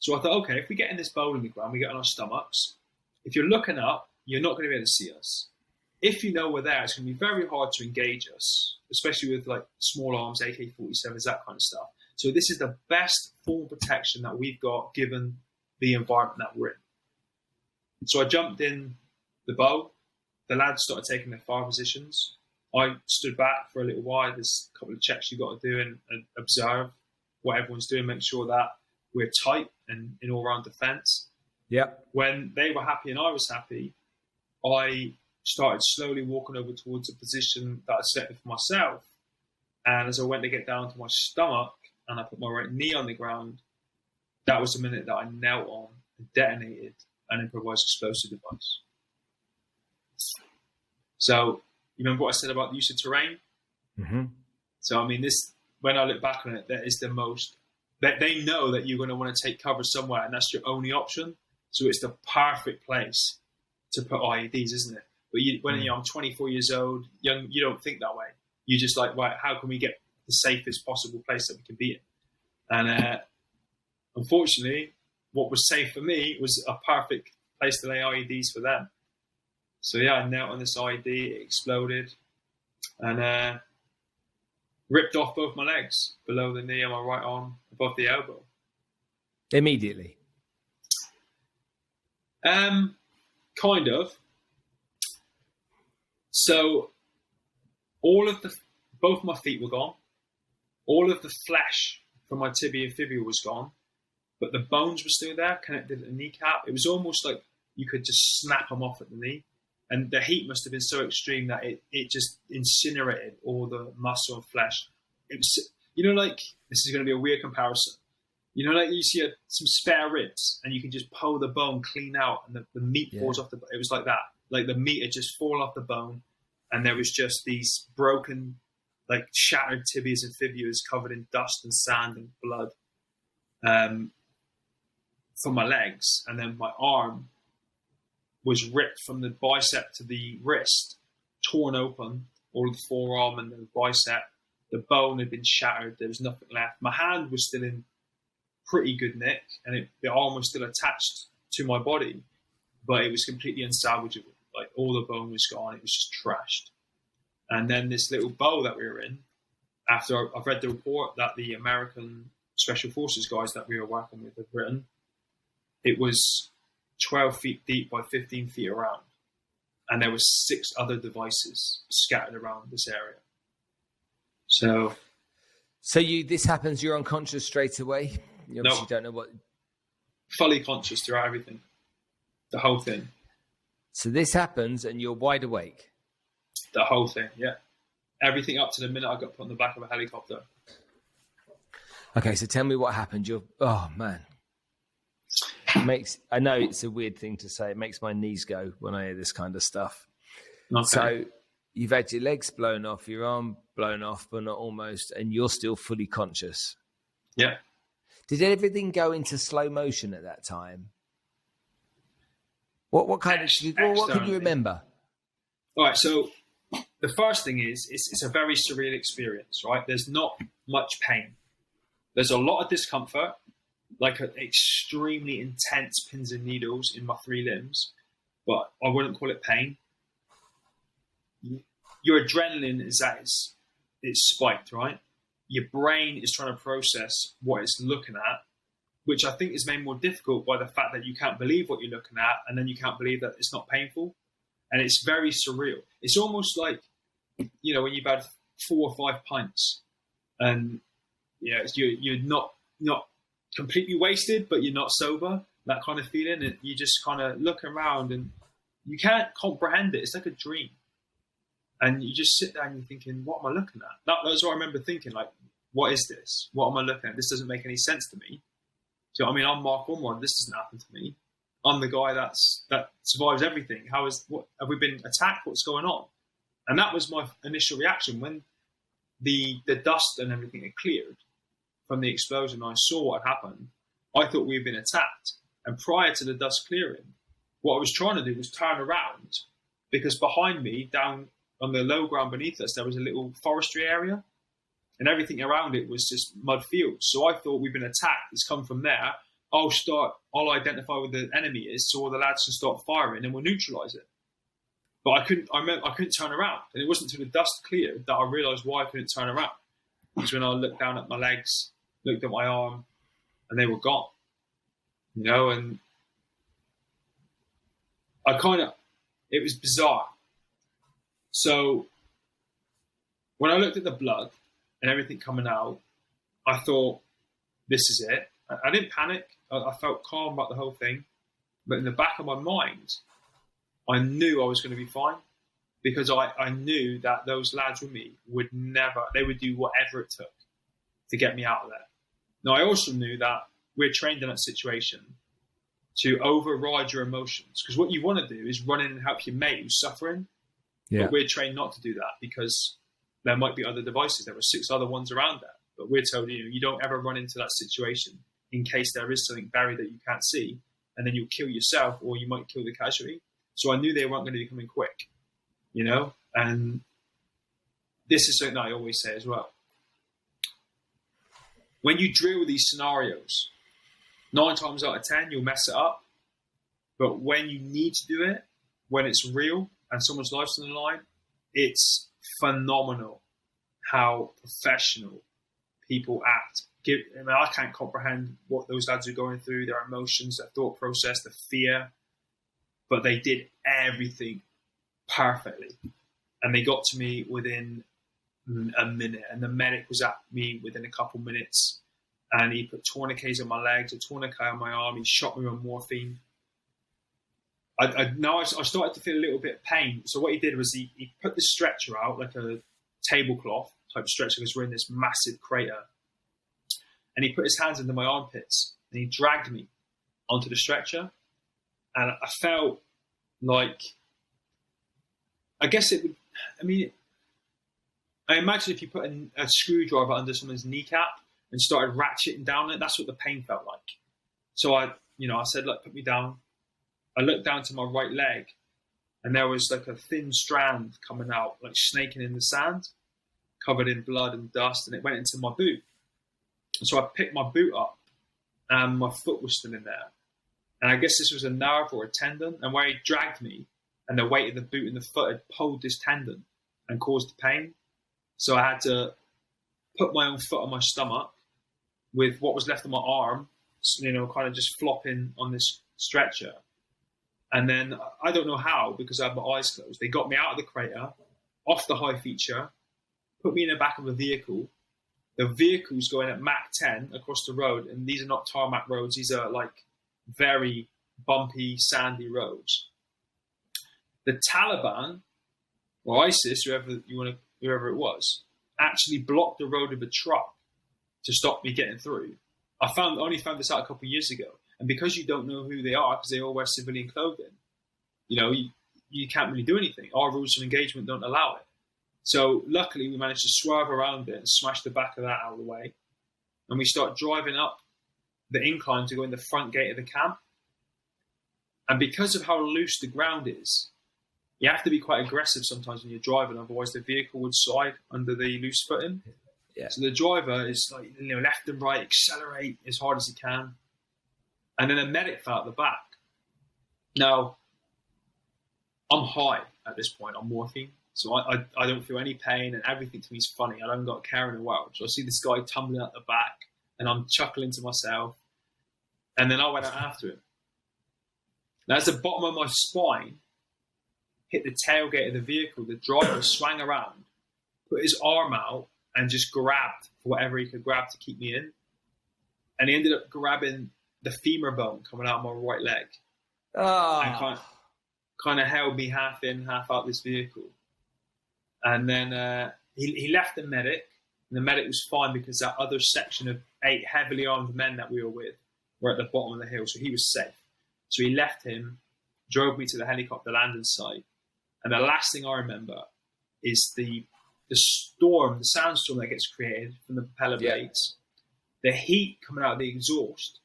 So I thought, okay, if we get in this bowl in the ground, we get on our stomachs. If you're looking up, you're not going to be able to see us. If you know we're there, it's going to be very hard to engage us, especially with like small arms, AK-47s, that kind of stuff. So this is the best form of protection that we've got given the environment that we're in. So I jumped in the bowl. The lads started taking their fire positions. I stood back for a little while. There's a couple of checks you've got to do and observe what everyone's doing, make sure that we're tight and in all-round defence. Yep. When they were happy and I was happy, I started slowly walking over towards a position that I selected for myself. And as I went to get down to my stomach and I put my right knee on the ground, that was the minute that I knelt on and detonated an improvised explosive device. So, you remember what I said about the use of terrain? Mm-hmm. So, I mean, this, when I look back on it, that is the most, that they know that you're going to want to take cover somewhere and that's your only option. So it's the perfect place to put IEDs, isn't it? But when I'm 24 years old, young, you don't think that way. You're just like, right, how can we get the safest possible place that we can be in? And unfortunately, what was safe for me was a perfect place to lay IEDs for them. So yeah, I knelt on this IED, it exploded, and ripped off both my legs, below the knee on my right arm, above the elbow. Immediately? Kind of. So both my feet were gone. All of the flesh from my tibia and fibula was gone, but the bones were still there, connected at the kneecap. It was almost like you could just snap them off at the knee. And the heat must have been so extreme that it just incinerated all the muscle and flesh. It was, like, this is going to be a weird comparison. Like you see some spare ribs and you can just pull the bone clean out and the meat falls off it was like that. Like the meat had just fallen off the bone and there was just these broken, like shattered tibias and fibulas covered in dust and sand and blood from my legs. And then my arm was ripped from the bicep to the wrist, torn open, all of the forearm and the bicep. The bone had been shattered. There was nothing left. My hand was still in pretty good nick, and the arm was still attached to my body, but it was completely unsalvageable. Like all the bone was gone. It was just trashed. And then this little bowl that we were in, after I've read the report that the American Special Forces guys that we were working with had written, it was 12 feet deep by 15 feet around. And there was 6 other devices scattered around this area. So this happens, you're unconscious straight away? You obviously don't know what... Fully conscious throughout everything. The whole thing. So this happens and you're wide awake? The whole thing, yeah. Everything up to the minute I got put on the back of a helicopter. Okay, so tell me what happened. Oh, man. I know it's a weird thing to say. It makes my knees go when I hear this kind of stuff. Okay. So you've had your legs blown off, your arm blown off, but not almost, and you're still fully conscious. Yeah. Did everything go into slow motion at that time? What can you remember? All right, so the first thing is it's a very surreal experience, right? There's not much pain. There's a lot of discomfort, like an extremely intense pins and needles in my 3 limbs, but I wouldn't call it pain. Your adrenaline is it's spiked, right? Your brain is trying to process what it's looking at, which I think is made more difficult by the fact that you can't believe what you're looking at, and then you can't believe that it's not painful. And it's very surreal. It's almost like, when you've had 4 or 5 pints and you're not completely wasted, but you're not sober, that kind of feeling. And you just kind of look around and you can't comprehend it. It's like a dream. And you just sit there and you're thinking, what am I looking at? That's what I remember thinking, like, what is this? What am I looking at? This doesn't make any sense to me. So, I'm Mark Ormrod. This doesn't happen to me. I'm the guy that survives everything. What have we been attacked? What's going on? And that was my initial reaction when the dust and everything had cleared from the explosion. I saw what had happened. I thought we had been attacked. And prior to the dust clearing, what I was trying to do was turn around, because behind me, down on the low ground beneath us, there was a little forestry area, and everything around it was just mud fields. So I thought, we've been attacked. It's come from there. I'll identify where the enemy is, so all the lads can start firing and we'll neutralize it. But I couldn't turn around. And it wasn't until the dust cleared that I realized why I couldn't turn around. It was when I looked down at my legs, looked at my arm, and they were gone. And it was bizarre. So when I looked at the blood and everything coming out, I thought, this is it. I didn't panic. I felt calm about the whole thing. But in the back of my mind, I knew I was going to be fine, because I knew that those lads with me would do whatever it took to get me out of there. Now, I also knew that we're trained in that situation to override your emotions, because what you want to do is run in and help your mate who's suffering. Yeah. But we're trained not to do that, because there might be other devices. There were 6 other ones around there. But we're told, you don't ever run into that situation in case there is something buried that you can't see, and then you'll kill yourself or you might kill the casualty. So I knew they weren't going to be coming quick, and this is something that I always say as well. When you drill these scenarios, 9 times out of 10, you'll mess it up. But when you need to do it, when it's real and someone's life's on the line, it's phenomenal how professional people act. I can't comprehend what those lads are going through, their emotions, their thought process, the fear, but they did everything perfectly. And they got to me within a minute, and the medic was at me within a couple minutes, and he put tourniquets on my legs, a tourniquet on my arm, he shot me with morphine. I started to feel a little bit of pain. So what he did was he put the stretcher out, like a tablecloth type stretcher, because we're in this massive crater. And he put his hands into my armpits and he dragged me onto the stretcher. And I felt like, I guess it would, I imagine if you put a screwdriver under someone's kneecap and started ratcheting down it, that's what the pain felt like. So I said, look, put me down. I looked down to my right leg and there was like a thin strand coming out, like snaking in the sand, covered in blood and dust, and it went into my boot. And so I picked my boot up and my foot was still in there. And I guess this was a nerve or a tendon. And where he dragged me and the weight of the boot and the foot had pulled this tendon and caused the pain. So I had to put my own foot on my stomach with what was left of my arm, kind of just flopping on this stretcher. And then I don't know how, because I had my eyes closed. They got me out of the crater, off the high feature, put me in the back of a vehicle. The vehicle's going at Mach 10 across the road, and these are not tarmac roads. These are like very bumpy, sandy roads. The Taliban, or ISIS, whoever it was, actually blocked the road with a truck to stop me getting through. I only found this out a couple of years ago. And because you don't know who they are, because they all wear civilian clothing, you can't really do anything. Our rules of engagement don't allow it. So luckily we managed to swerve around it and smash the back of that out of the way. And we start driving up the incline to go in the front gate of the camp. And because of how loose the ground is, you have to be quite aggressive sometimes when you're driving, otherwise the vehicle would slide under the loose footing. Yeah. So the driver is like, left and right, accelerate as hard as he can. And then a medic fell at the back. Now, I'm high at this point. I'm morphine. So I don't feel any pain, and everything to me is funny. I don't got a care in the world. So I see this guy tumbling at the back and I'm chuckling to myself. And then I went out after him. Now, as the bottom of my spine hit the tailgate of the vehicle, the driver swung around, put his arm out and just grabbed for whatever he could grab to keep me in. And he ended up grabbing the femur bone coming out of my right leg. And kind of held me half in, half out this vehicle. And then he left the medic, and the medic was fine because that other section of 8 heavily armed men that we were with were at the bottom of the hill, so he was safe. So he left him, drove me to the helicopter landing site, and the last thing I remember is the storm, the sandstorm that gets created from the propeller blades, the heat coming out of the exhaust,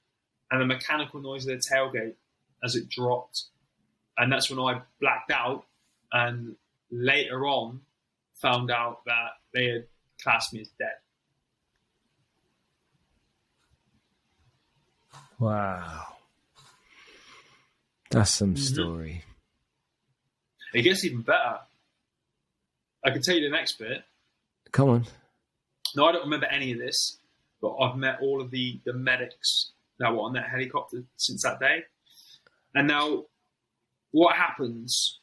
and the mechanical noise of the tailgate as it dropped. And that's when I blacked out, and later on found out that they had classed me as dead. Wow. That's some story. It gets even better. I can tell you the next bit. Come on. No, I don't remember any of this, but I've met all of the medics that were on that helicopter since that day. And now, what happens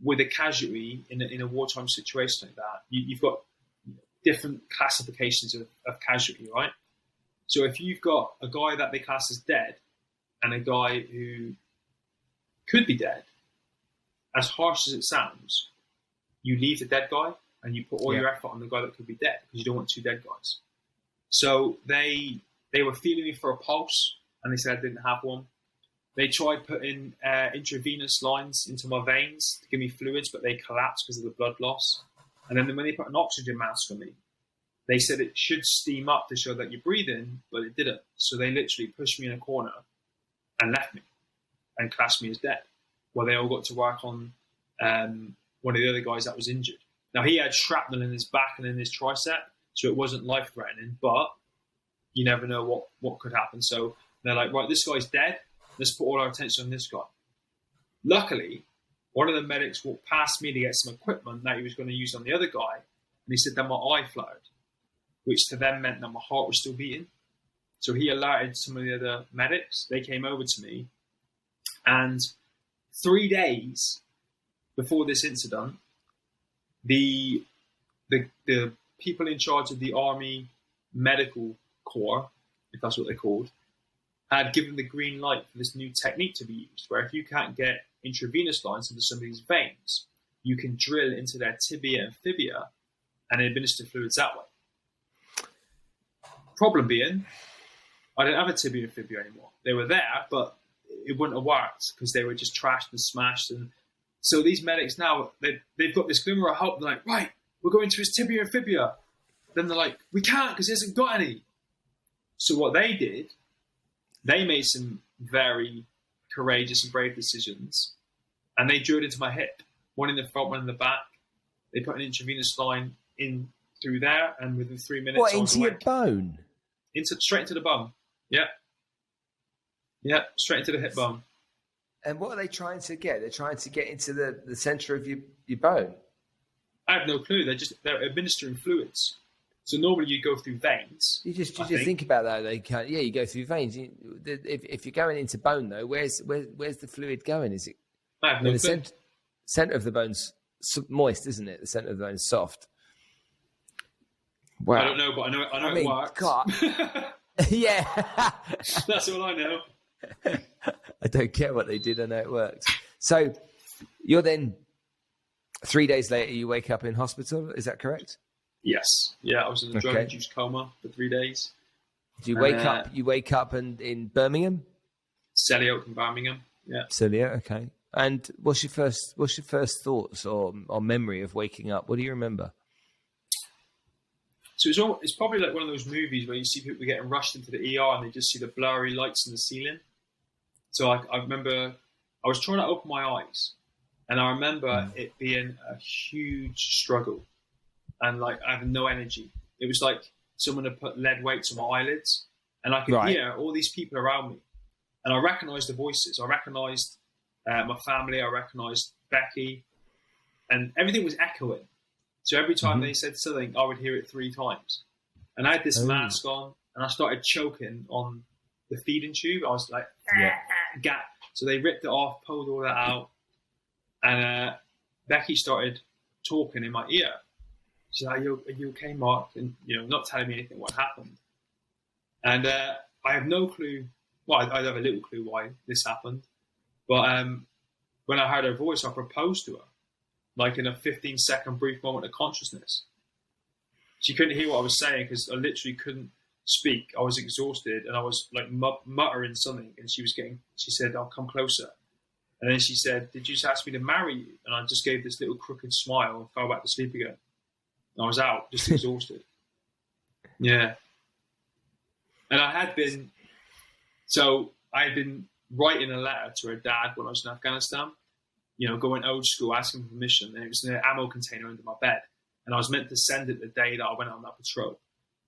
with a casualty in a wartime situation like that? You've got different classifications of casualty, right? So if you've got a guy that they class as dead and a guy who could be dead, as harsh as it sounds, you leave the dead guy and you put all your effort on the guy that could be dead because you don't want 2 dead guys. So they were feeling me for a pulse and they said I didn't have one. They tried putting intravenous lines into my veins to give me fluids, but they collapsed because of the blood loss. And then when they put an oxygen mask on me, they said it should steam up to show that you're breathing, but it didn't. So they literally pushed me in a corner and left me and classed me as dead. Well, they all got to work on one of the other guys that was injured. Now, he had shrapnel in his back and in his tricep, so it wasn't life-threatening, but you never know what could happen. So they're like, right, this guy's dead. Let's put all our attention on this guy. Luckily, one of the medics walked past me to get some equipment that he was going to use on the other guy, and he said that my eye fluttered, which to them meant that my heart was still beating. So he alerted some of the other medics. They came over to me, and 3 days before this incident, the people in charge of the Army Medical Corps, if that's what they're called, had given the green light for this new technique to be used, where if you can't get intravenous lines into some of these veins. You can drill into their tibia and fibia and administer fluids that way. Problem being, I didn't have a tibia and fibia anymore. They were there, but it wouldn't have worked because they were just trashed and smashed. And so these medics now, they've got this glimmer of hope. They're like, right, we're going to his tibia and fibia. Then they're like, we can't because he hasn't got any. So what they did, they made some very courageous and brave decisions. And they drilled into my hip, one in the front, one in the back. They put an intravenous line in through there, and within 3 minutes, what, into your bone? Straight into the bone. Yeah. Yeah, straight into the hip bone. And what are they trying to get? They're trying to get into the center of your bone. I have no clue. They're administering fluids. So normally you go through veins. You just think about that. They can't. Yeah, you go through veins. If you're going into bone though, where's the fluid going? Is it? I have no clue. Center of the bone's moist, isn't it? The center of the bone's soft. Wow. I don't know, but I know it works. God. Yeah. That's all I know. I don't care what they did. I know it works. So you're then 3 days later, you wake up in hospital. Is that correct? Yes. Yeah, I was in a drug-induced coma for 3 days. Do you wake up? You wake up in Birmingham? Selly in Birmingham. Yeah. Selly, okay. And what's your first thoughts or memory of waking up? What do you remember? So it's probably like one of those movies where you see people getting rushed into the ER and they just see the blurry lights in the ceiling. So I remember I was trying to open my eyes, and I remember it being a huge struggle, and like I had no energy. It was like someone had put lead weights on my eyelids, and I could hear all these people around me, and I recognised the voices. I recognised my family. I recognised Becky, and everything was echoing. So every time they said something, I would hear it 3 times. And I had this mask on, and I started choking on the feeding tube. I was like, gap. So they ripped it off, pulled all that out. And Becky started talking in my ear. She's like, are you okay, Mark? And, not telling me anything what happened. And I have no clue. Well, I have a little clue why this happened. But when I heard her voice, I proposed to her. Like in a 15-second brief moment of consciousness. She couldn't hear what I was saying because I literally couldn't speak. I was exhausted and I was like muttering something, and she said, I'll come closer. And then she said, did you just ask me to marry you? And I just gave this little crooked smile and fell back to sleep again. And I was out, just exhausted. Yeah. And I had been writing a letter to her dad when I was in Afghanistan. Going old school, asking for permission, and it was in an ammo container under my bed. And I was meant to send it the day that I went on that patrol.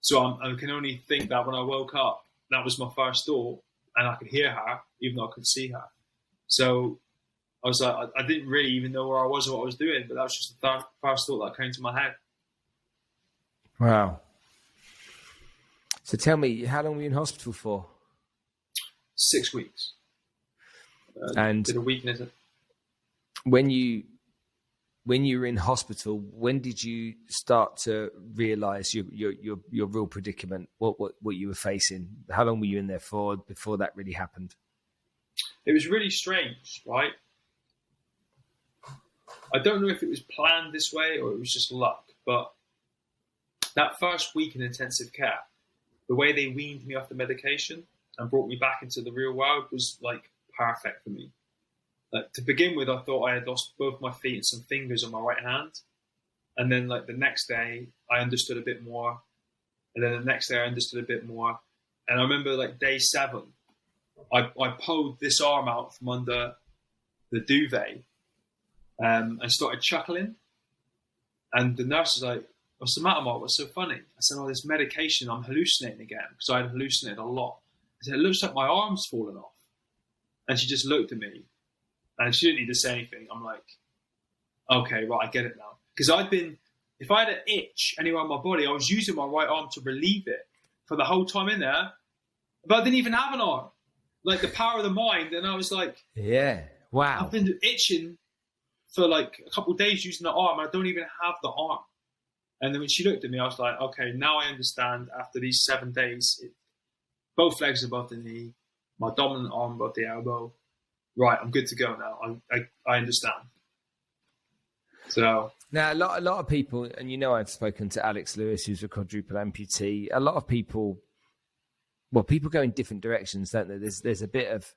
So I can only think that when I woke up, that was my first thought, and I could hear her, even though I could see her. So I was like, I didn't really even know where I was or what I was doing, but that was just the first thought that came to my head. Wow. So tell me, how long were you in hospital for? 6 weeks. And did a week in it. When you were in hospital, when did you start to realize your real predicament? What you were facing? How long were you in there for before that really happened? It was really strange, right? I don't know if it was planned this way or it was just luck, but that first week in intensive care, the way they weaned me off the medication and brought me back into the real world was like perfect for me. Like, to begin with, I thought I had lost both my feet and some fingers on my right hand. And then like the next day, I understood a bit more. And then the next day, I understood a bit more. And I remember like day 7, I pulled this arm out from under the duvet and started chuckling. And the nurse was like, what's the matter, Mark? What's so funny? I said, this medication, I'm hallucinating again, because I had hallucinated a lot. I said, it looks like my arm's fallen off. And she just looked at me. And she didn't need to say anything. I'm like, okay, right, I get it now. Because if I had an itch anywhere on my body, I was using my right arm to relieve it for the whole time in there. But I didn't even have an arm. Like the power of the mind. And I was like, yeah, wow. I've been itching for like a couple of days using the arm. And I don't even have the arm. And then when she looked at me, I was like, okay, now I understand after these 7 days, both legs above the knee, my dominant arm above the elbow. right, I'm good to go now. I understand. So now a lot of people, and I've spoken to Alex Lewis, who's a quadruple amputee. A lot of people, people go in different directions, don't they? There's a bit of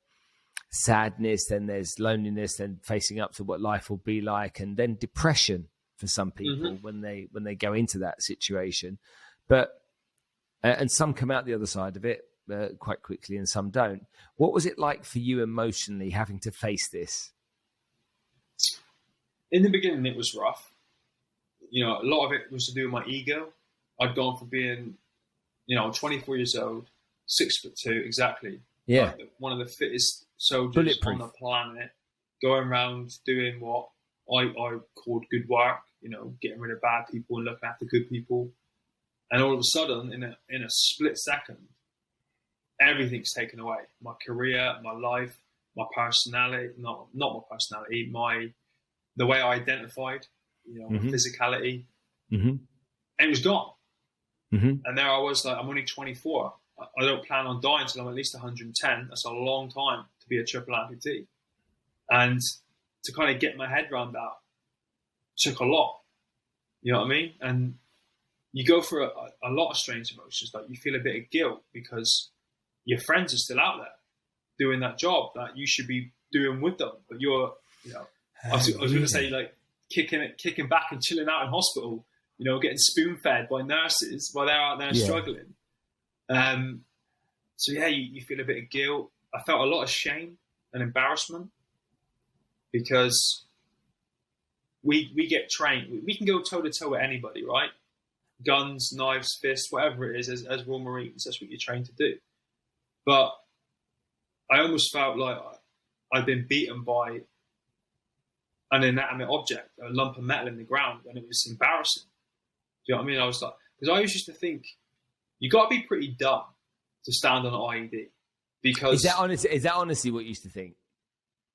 sadness, then there's loneliness, then facing up to what life will be like, and then depression for some people when they go into that situation. But and some come out the other side of it quite quickly, and some don't. What was it like for you emotionally having to face this? In the beginning, it was rough. A lot of it was to do with my ego. I'd gone from being, I'm 24 years old, 6'2", exactly. Yeah. Like one of the fittest soldiers on the planet, going around doing what I called good work, getting rid of bad people and looking after good people. And all of a sudden, in a split second, everything's taken away. My career, my life, my personality, not my personality, the way I identified, my physicality, and it was gone. And there I was, like, I'm only 24. I don't plan on dying until I'm at least 110. That's a long time to be a triple amputee. And to kind of get my head around that took a lot. You know what I mean? And you go through a lot of strange emotions. Like, you feel a bit of guilt because your friends are still out there doing that job that you should be doing with them. But you're, I was going to say, like, kicking back and chilling out in hospital, getting spoon-fed by nurses while they're out there struggling. So yeah, you feel a bit of guilt. I felt a lot of shame and embarrassment because we get trained. We can go toe-to-toe with anybody, right? Guns, knives, fists, whatever it is, as Royal Marines, that's what you're trained to do. But I almost felt like I'd been beaten by an inanimate object, a lump of metal in the ground, and it was embarrassing. Do you know what I mean? I was like, because I always used to think, you got to be pretty dumb to stand on an IED. Because is that honestly what you used to think?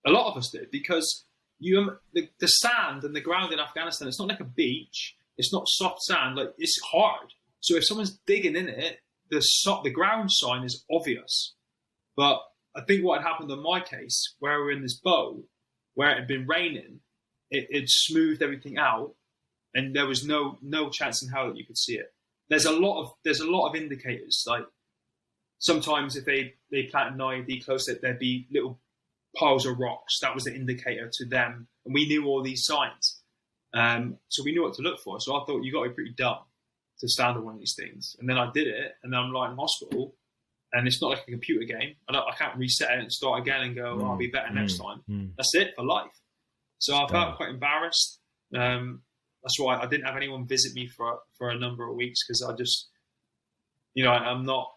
A lot of us did, because the sand and the ground in Afghanistan, it's not like a beach. It's not soft sand. Like, it's hard. So if someone's digging in it, the ground sign is obvious. But I think what had happened in my case, where we were in this boat, where it had been raining, it smoothed everything out, and there was no chance in hell that you could see it. There's a lot of indicators. Like, sometimes if they plant an IED close, there'd be little piles of rocks. That was the indicator to them, and we knew all these signs. So we knew what to look for. So I thought, you got to be pretty dumb to stand on one of these things. And then I did it, and then I'm lying in hospital, and it's not like a computer game. I can't reset it and start again and go, I'll be better next time. That's it for life. So I felt quite embarrassed. That's why I didn't have anyone visit me for a number of weeks, because I just, I'm not.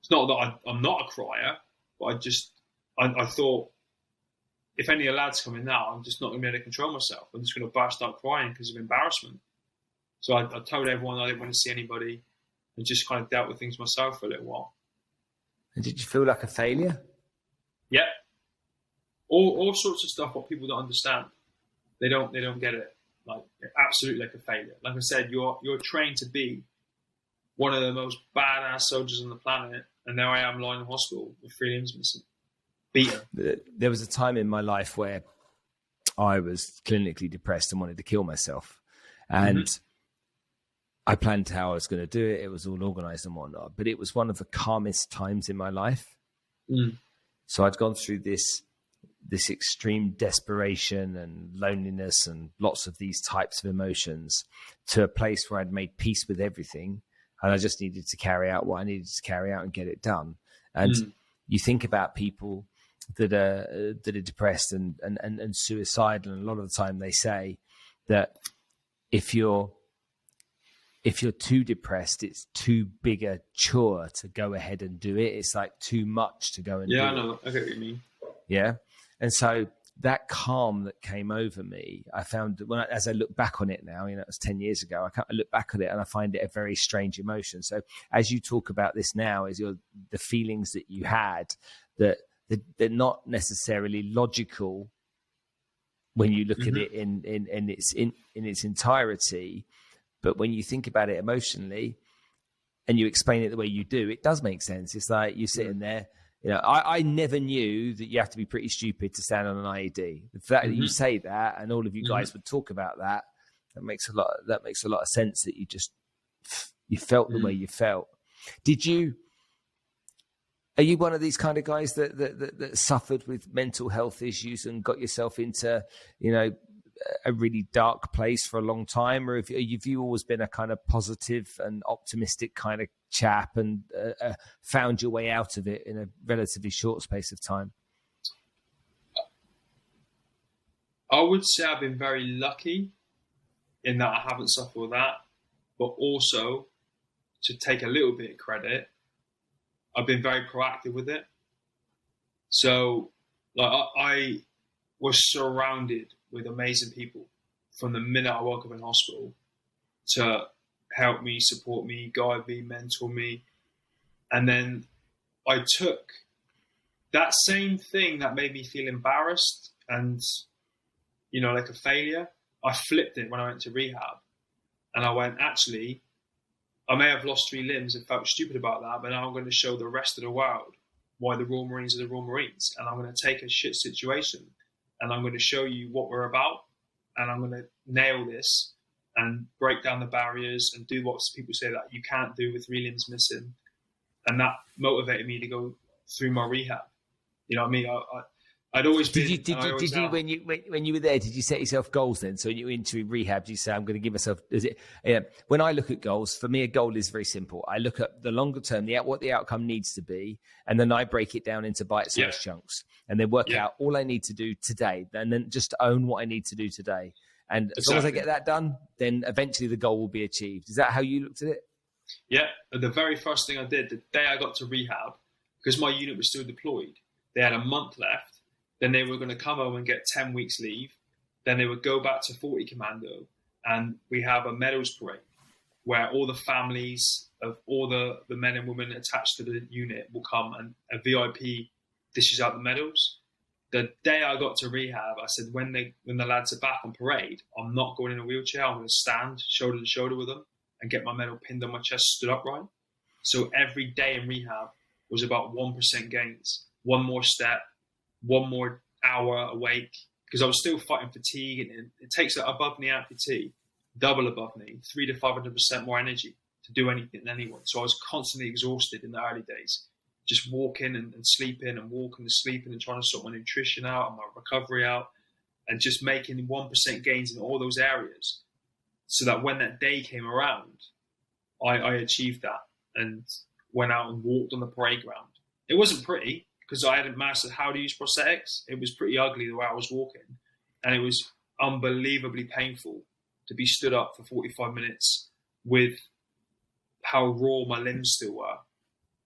It's not that I'm not a crier, but I thought, if any of the lads come in now, I'm just not going to be able to control myself. I'm just going to burst out crying because of embarrassment. So I told everyone I didn't want to see anybody, and just kind of dealt with things myself for a little while. And did you feel like a failure? Yeah. All sorts of stuff what people don't understand. They don't get it. Like, absolutely like a failure. Like I said, you're trained to be one of the most badass soldiers on the planet, and there I am lying in hospital with 3 limbs missing. Beaten. There was a time in my life where I was clinically depressed and wanted to kill myself. And I planned how I was going to do it. It was all organized and whatnot, but it was one of the calmest times in my life. So I'd gone through this extreme desperation and loneliness and lots of these types of emotions to a place where I'd made peace with everything. And I just needed to carry out what I needed to carry out and get it done. And you think about people that are depressed and suicidal, and a lot of the time they say that if you're too depressed, it's too big a chore to go ahead and do it. It's like too much to go and do it. Yeah, I know. I get what you mean. Yeah. And so that calm that came over me, I found as I look back on it now, it was 10 years ago, I look back at it and I find it a very strange emotion. So as you talk about this now, is the feelings that you had that they're not necessarily logical when you look at it in its entirety, but when you think about it emotionally and you explain it the way you do, it does make sense. It's like you're sitting there, I never knew that you have to be pretty stupid to stand on an IED. The fact that you say that, and all of you guys would talk about that, that makes a lot of sense. That you felt the way you felt. Are you one of these kind of guys that suffered with mental health issues and got yourself into, a really dark place for a long time? Or have you always been a kind of positive and optimistic kind of chap and found your way out of it in a relatively short space of time? I would say I've been very lucky in that I haven't suffered with that, but also, to take a little bit of credit, I've been very proactive with it. So, I was surrounded with amazing people from the minute I woke up in hospital to help me, support me, guide me, mentor me. And then I took that same thing that made me feel embarrassed and, like a failure. I flipped it when I went to rehab. And I went, actually, I may have lost 3 limbs and felt stupid about that, but now I'm going to show the rest of the world why the Royal Marines are the Royal Marines. And I'm going to take a shit situation and I'm going to show you what we're about. And I'm going to nail this and break down the barriers and do what people say that you can't do with 3 limbs missing. And that motivated me to go through my rehab. You know what I mean? I'd always been. Did you when you were there? Did you set yourself goals then? So when you were into rehab, did you say, "I'm going to give myself"? When I look at goals, for me, a goal is very simple. I look at the longer term, what the outcome needs to be, and then I break it down into bite-sized chunks, and then work out all I need to do today, and then just own what I need to do today. And as long as I get that done, then eventually the goal will be achieved. Is that how you looked at it? Yeah. The very first thing I did the day I got to rehab, because my unit was still deployed, they had a month left. Then they were going to come home and get 10 weeks leave. Then they would go back to 40 Commando, and we have a medals parade where all the families of all the men and women attached to the unit will come, and a VIP dishes out the medals. The day I got to rehab, I said, when the lads are back on parade, I'm not going in a wheelchair. I'm going to stand shoulder to shoulder with them and get my medal pinned on my chest, stood upright. So every day in rehab was about 1% gains, one more step, one more hour awake, because I was still fighting fatigue, and it takes an above knee amputee, double above knee, 300 to 500% more energy to do anything than anyone. So I was constantly exhausted in the early days, just walking and sleeping and walking and sleeping and trying to sort my nutrition out and my recovery out, and just making 1% gains in all those areas, so that when that day came around, I achieved that and went out and walked on the parade ground. It wasn't pretty, because I hadn't mastered how to use prosthetics. It was pretty ugly the way I was walking. And it was unbelievably painful to be stood up for 45 minutes with how raw my limbs still were.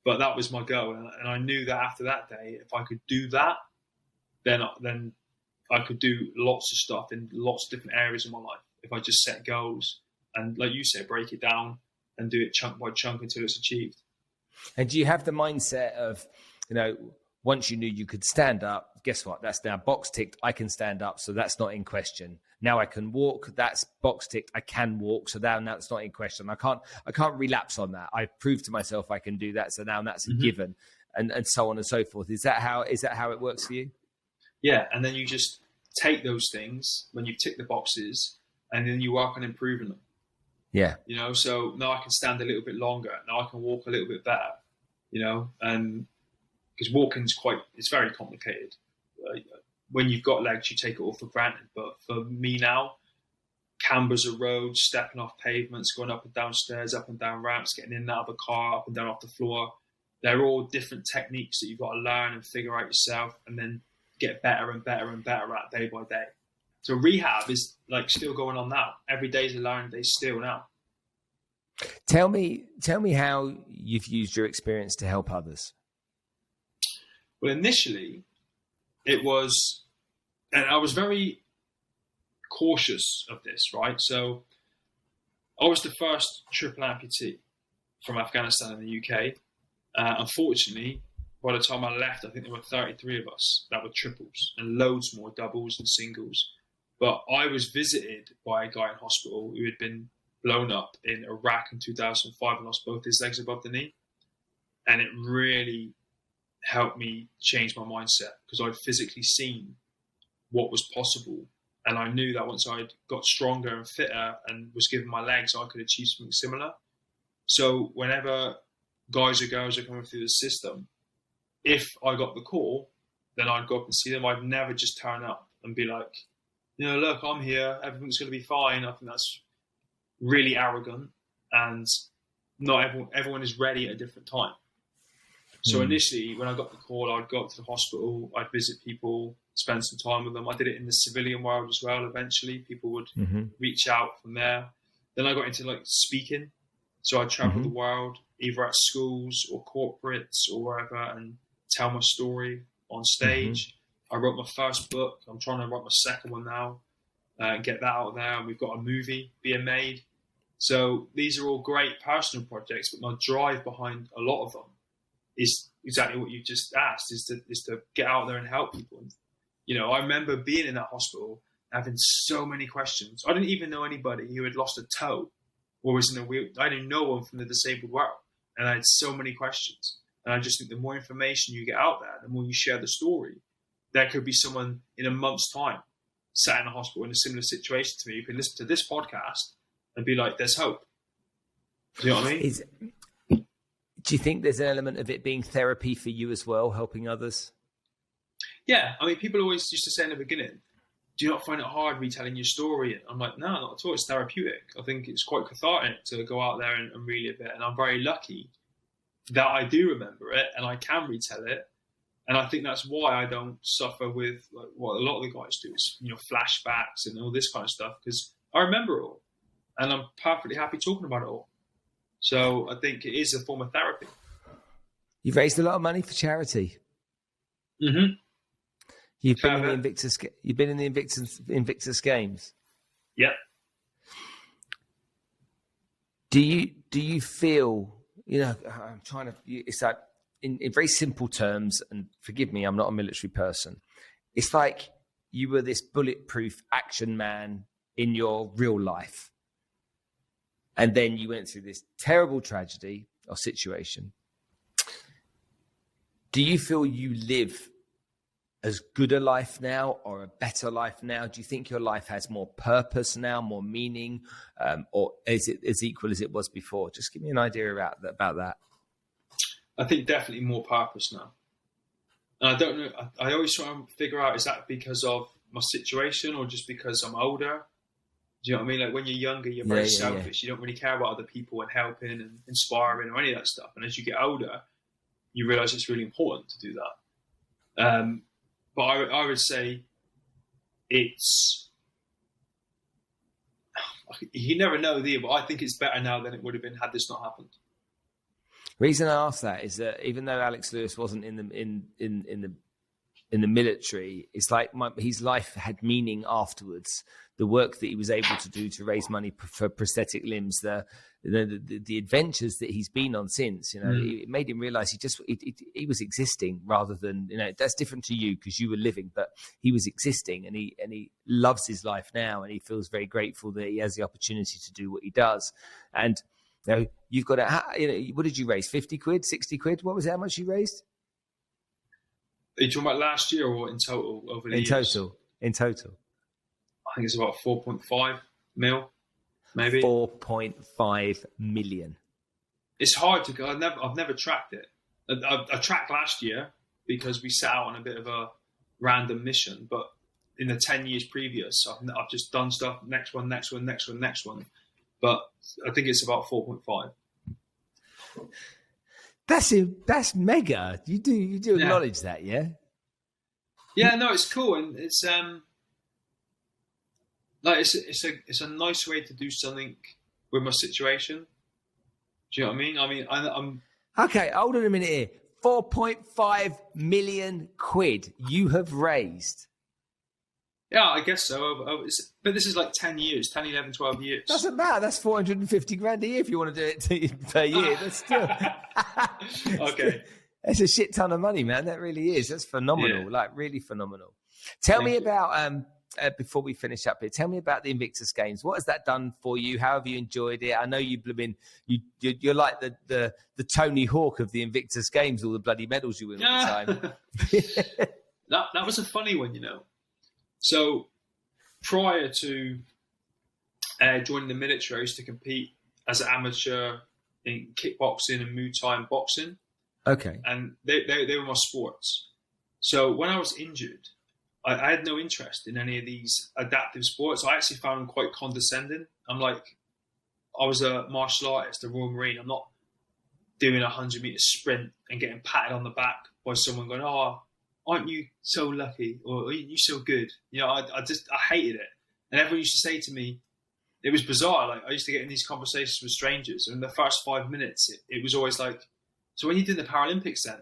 But that was my goal. And I knew that after that day, if I could do that, then I could do lots of stuff in lots of different areas of my life. If I just set goals and, like you said, break it down and do it chunk by chunk until it's achieved. And do you have the mindset of, once you knew you could stand up, guess what? That's now box ticked. I can stand up, so that's not in question. Now I can walk. That's box ticked. I can walk, so now that's not in question. I can't relapse on that. I've proved to myself I can do that, so now that's a given, and so on and so forth. Is that how it works for you? Yeah, and then you just take those things when you've ticked the boxes, and then you work on improving them. Yeah. So now I can stand a little bit longer. Now I can walk a little bit better. And because walking's it's very complicated. When you've got legs, you take it all for granted. But for me now, cambers of roads, stepping off pavements, going up and down stairs, up and down ramps, getting in and out of a car, up and down off the floor, they're all different techniques that you've got to learn and figure out yourself, and then get better and better and better at day by day. So rehab is still going on now. Every day's a learning day still now. Tell me how you've used your experience to help others. Well, initially, it was, and I was very cautious of this, right? So I was the first triple amputee from Afghanistan in the UK. Unfortunately, by the time I left, I think there were 33 of us that were triples and loads more doubles and singles. But I was visited by a guy in hospital who had been blown up in Iraq in 2005 and lost both his legs above the knee. And it really helped me change my mindset, because I'd physically seen what was possible. And I knew that once I'd got stronger and fitter and was given my legs, I could achieve something similar. So whenever guys or girls are coming through the system, if I got the call, then I'd go up and see them. I'd never just turn up and be like, look, I'm here, everything's going to be fine. I think that's really arrogant, and not everyone is ready at a different time. So initially, when I got the call, I'd go up to the hospital, I'd visit people, spend some time with them. I did it in the civilian world as well. Eventually, people would reach out from there. Then I got into like speaking. So I'd travel the world, either at schools or corporates or wherever, and tell my story on stage. I wrote my first book. I'm trying to write my second one now, and get that out there. And we've got a movie being made. So these are all great personal projects, but my drive behind a lot of them is exactly what you just asked, is to get out there and help people. And, I remember being in that hospital, having so many questions. I didn't even know anybody who had lost a toe or was in a wheel. I didn't know one from the disabled world. And I had so many questions. And I just think the more information you get out there, the more you share the story. There could be someone in a month's time sat in a hospital in a similar situation to me who could listen to this podcast and be like, there's hope. Do you know what I mean? Do you think there's an element of it being therapy for you as well, helping others? Yeah. I mean, people always used to say in the beginning, do you not find it hard retelling your story? And I'm like, no, not at all. It's therapeutic. I think it's quite cathartic to go out there and relive it. And I'm very lucky that I do remember it and I can retell it. And I think that's why I don't suffer with like what a lot of the guys do, is, flashbacks and all this kind of stuff, because I remember it all and I'm perfectly happy talking about it all. So I think it is a form of therapy. You've raised a lot of money for charity. Mm-hmm. You've been in the Invictus. You've been in the Invictus Games. Yep. Do you feel? I'm trying to. It's like in very simple terms, and forgive me, I'm not a military person. It's like you were this bulletproof action man in your real life, and then you went through this terrible tragedy or situation. Do you feel you live as good a life now or a better life now? Do you think your life has more purpose now, more meaning, or is it as equal as it was before? Just give me an idea about that. I think definitely more purpose now. And I don't know, I always try and figure out, is that because of my situation or just because I'm older? Do you know what I mean? Like when you're younger, you're very selfish. You don't really care about other people and helping and inspiring or any of that stuff. And as you get older, you realize it's really important to do that. But I would say it's, you never know, but I think it's better now than it would have been had this not happened. The reason I ask that is that even though Alex Lewis wasn't in the military, it's like his life had meaning afterwards. The work that he was able to do to raise money for prosthetic limbs, the adventures that he's been on since, it made him realize he was existing rather than, that's different to you because you were living, but he was existing and he loves his life now and he feels very grateful that he has the opportunity to do what he does. And you've got what did you raise? 50 quid, 60 quid? What was it? How much you raised? Are you talking about last year or in total over the years? In total. I think it's about 4.5 mil, maybe. 4.5 million. It's hard to go. I've never tracked it. I tracked last year because we set out on a bit of a random mission. But in the 10 years previous, I've just done stuff. Next one. But I think it's about 4.5. That's mega. You do acknowledge that, yeah? Yeah, no, it's cool, and it's it's a nice way to do something with my situation. Do you know what I mean? I mean, I'm okay. Hold on a minute here. 4.5 million quid you have raised. Yeah, I guess so. But this is like 10 years, 10, 11, 12 years. Doesn't matter. That's 450 grand a year if you want to do it per year. That's still... Okay. That's a shit ton of money, man. That really is. That's phenomenal. Yeah. Like really phenomenal. Tell me about before we finish up here, tell me about the Invictus Games. What has that done for you? How have you enjoyed it? I know you're like the Tony Hawk of the Invictus Games, all the bloody medals you win all the time. That was a funny one, So prior to joining the military, I used to compete as an amateur in kickboxing and Muay Thai and boxing. Okay. And they were my sports. So when I was injured, I had no interest in any of these adaptive sports. I actually found them quite condescending. I'm like, I was a martial artist, a Royal Marine. I'm not doing a 100-meter sprint and getting patted on the back by someone going, "Oh, aren't you so lucky?" Or "Aren't you so good?" I hated it. And everyone used to say to me, it was bizarre. Like, I used to get in these conversations with strangers, and in the first 5 minutes, it was always like, "So when you did the Paralympics then?"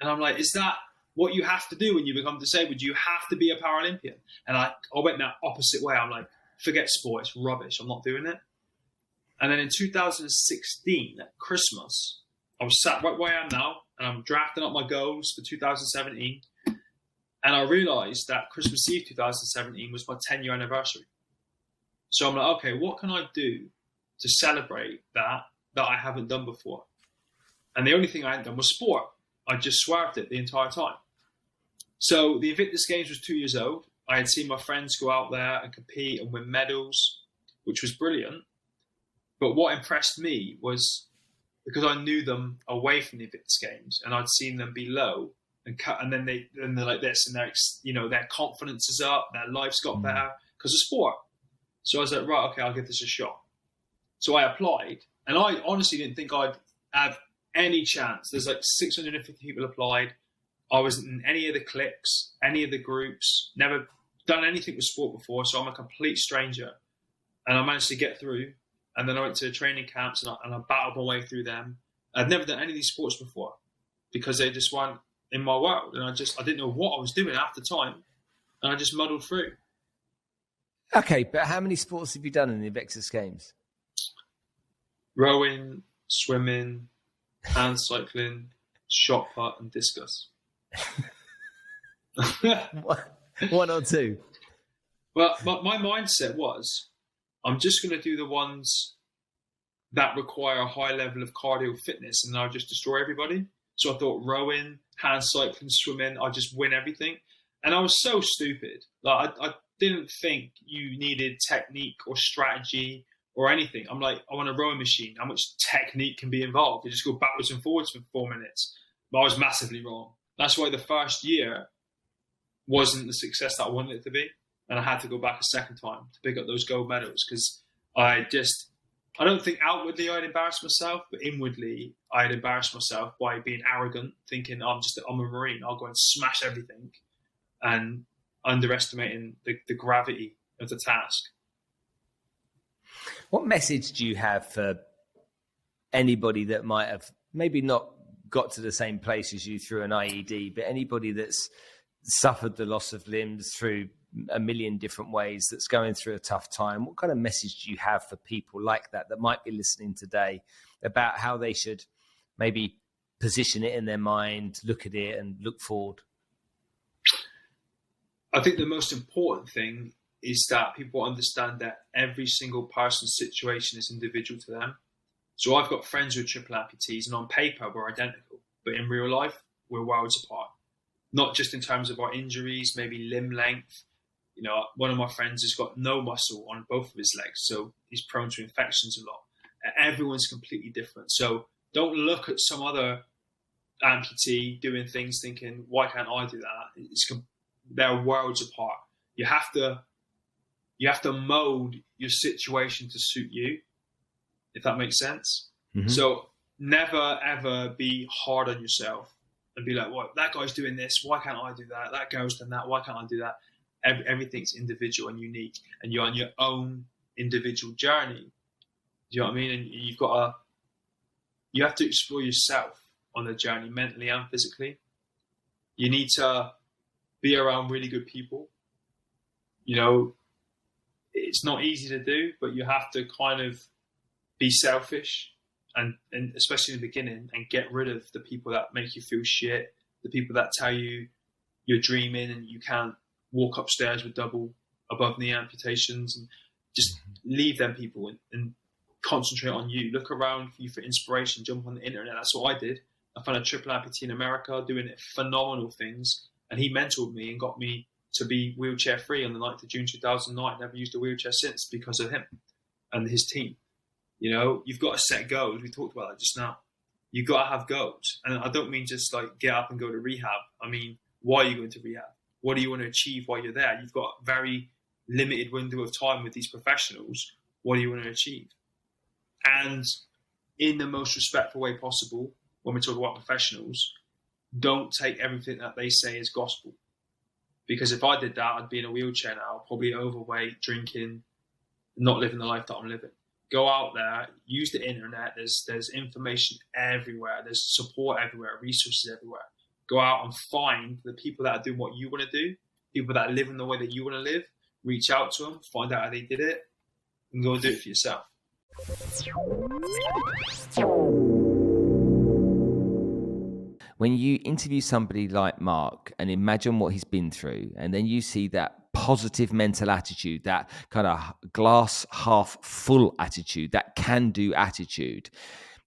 And I'm like, "Is that what you have to do when you become disabled? You have to be a Paralympian?" And I went that opposite way. I'm like, forget sport, it's rubbish. I'm not doing it. And then in 2016, at Christmas, I was sat right where I am now, and I'm drafting up my goals for 2017. And I realized that Christmas Eve 2017 was my 10-year anniversary. So I'm like, okay, what can I do to celebrate that I haven't done before? And the only thing I hadn't done was sport. I just swerved it the entire time. So the Invictus Games was 2 years old. I had seen my friends go out there and compete and win medals, which was brilliant. But what impressed me was because I knew them away from the Invictus Games, and I'd seen them be low and then they're like this, and their confidence is up, their life's got better because of sport. So I was like, right, okay, I'll give this a shot. So I applied, and I honestly didn't think I'd have any chance. There's like 650 people applied. I wasn't in any of the cliques, any of the groups, never done anything with sport before, so I'm a complete stranger. And I managed to get through, and then I went to training camps, and I battled my way through them. I'd never done any of these sports before because they just weren't in my world, and I didn't know what I was doing half the time, and I just muddled through. Okay, but how many sports have you done in the Invictus Games? Rowing, swimming, hand cycling, shot put, and discus. One or two? Well, my mindset was, I'm just going to do the ones that require a high level of cardio fitness, and I'll just destroy everybody. So I thought rowing, hand cycling, swimming, I'll just win everything. And I was so stupid. Like, I didn't think you needed technique or strategy or anything. I'm like, I want a rowing machine. How much technique can be involved? You just go backwards and forwards for 4 minutes. But I was massively wrong. That's why the first year wasn't the success that I wanted it to be. And I had to go back a second time to pick up those gold medals because I don't think outwardly I'd embarrassed myself, but inwardly I'd embarrassed myself by being arrogant, thinking I'm a Marine, I'll go and smash everything, and underestimating the gravity of the task. What message do you have for anybody that might have maybe not got to the same place as you through an IED, but anybody that's suffered the loss of limbs through a million different ways, that's going through a tough time? What kind of message do you have for people like that might be listening today about how they should maybe position it in their mind, look at it and look forward? I think the most important thing is that people understand that every single person's situation is individual to them. So I've got friends who are triple amputees, and on paper we're identical, but in real life we're worlds apart. Not just in terms of our injuries, maybe limb length. One of my friends has got no muscle on both of his legs, so he's prone to infections a lot. Everyone's completely different. So don't look at some other amputee doing things thinking, why can't I do that? They're worlds apart. You have to mold your situation to suit you, if that makes sense. Mm-hmm. So never, ever be hard on yourself and be like, well, that guy's doing this, why can't I do that? That girl's done that, why can't I do that? Everything's individual and unique, and you're on your own individual journey. Do you know what I mean? And you have to explore yourself on the journey, mentally and physically. You need to be around really good people. It's not easy to do, but you have to kind of be selfish, and especially in the beginning, and get rid of the people that make you feel shit, the people that tell you you're dreaming and you can't walk upstairs with double above knee amputations, and just leave them people and concentrate on you. Look around for you for inspiration. Jump on the internet. That's what I did. I found a triple amputee in America doing phenomenal things, and he mentored me and got me to be wheelchair free on the 9th of June 2009. Never used a wheelchair since because of him and his team. You know, you've got to set goals. We talked about that just now. You've got to have goals. And I don't mean just like get up and go to rehab. I mean, why are you going to rehab? What do you want to achieve while you're there? You've got a very limited window of time with these professionals. What do you want to achieve? And in the most respectful way possible, when we talk about professionals, don't take everything that they say as gospel. Because if I did that, I'd be in a wheelchair now, probably overweight, drinking, not living the life that I'm living. Go out there, use the internet. There's information everywhere. There's support everywhere, resources everywhere. Go out and find the people that are doing what you want to do, people that live in the way that you want to live. Reach out to them, find out how they did it, and go and do it for yourself. When you interview somebody like Mark and imagine what he's been through, and then you see that positive mental attitude, that kind of glass half full attitude, that can-do attitude,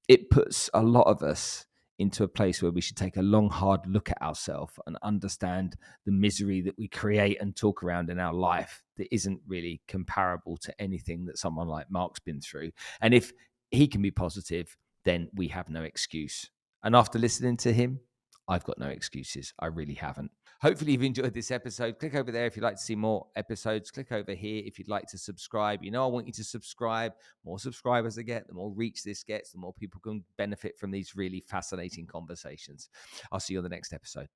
it puts a lot of us into a place where we should take a long, hard look at ourselves and understand the misery that we create and talk around in our life that isn't really comparable to anything that someone like Mark's been through. And if he can be positive, then we have no excuse. And after listening to him, I've got no excuses. I really haven't. Hopefully you've enjoyed this episode. Click over there if you'd like to see more episodes. Click over here if you'd like to subscribe. You know, I want you to subscribe. More subscribers I get, the more reach this gets, the more people can benefit from these really fascinating conversations. I'll see you on the next episode.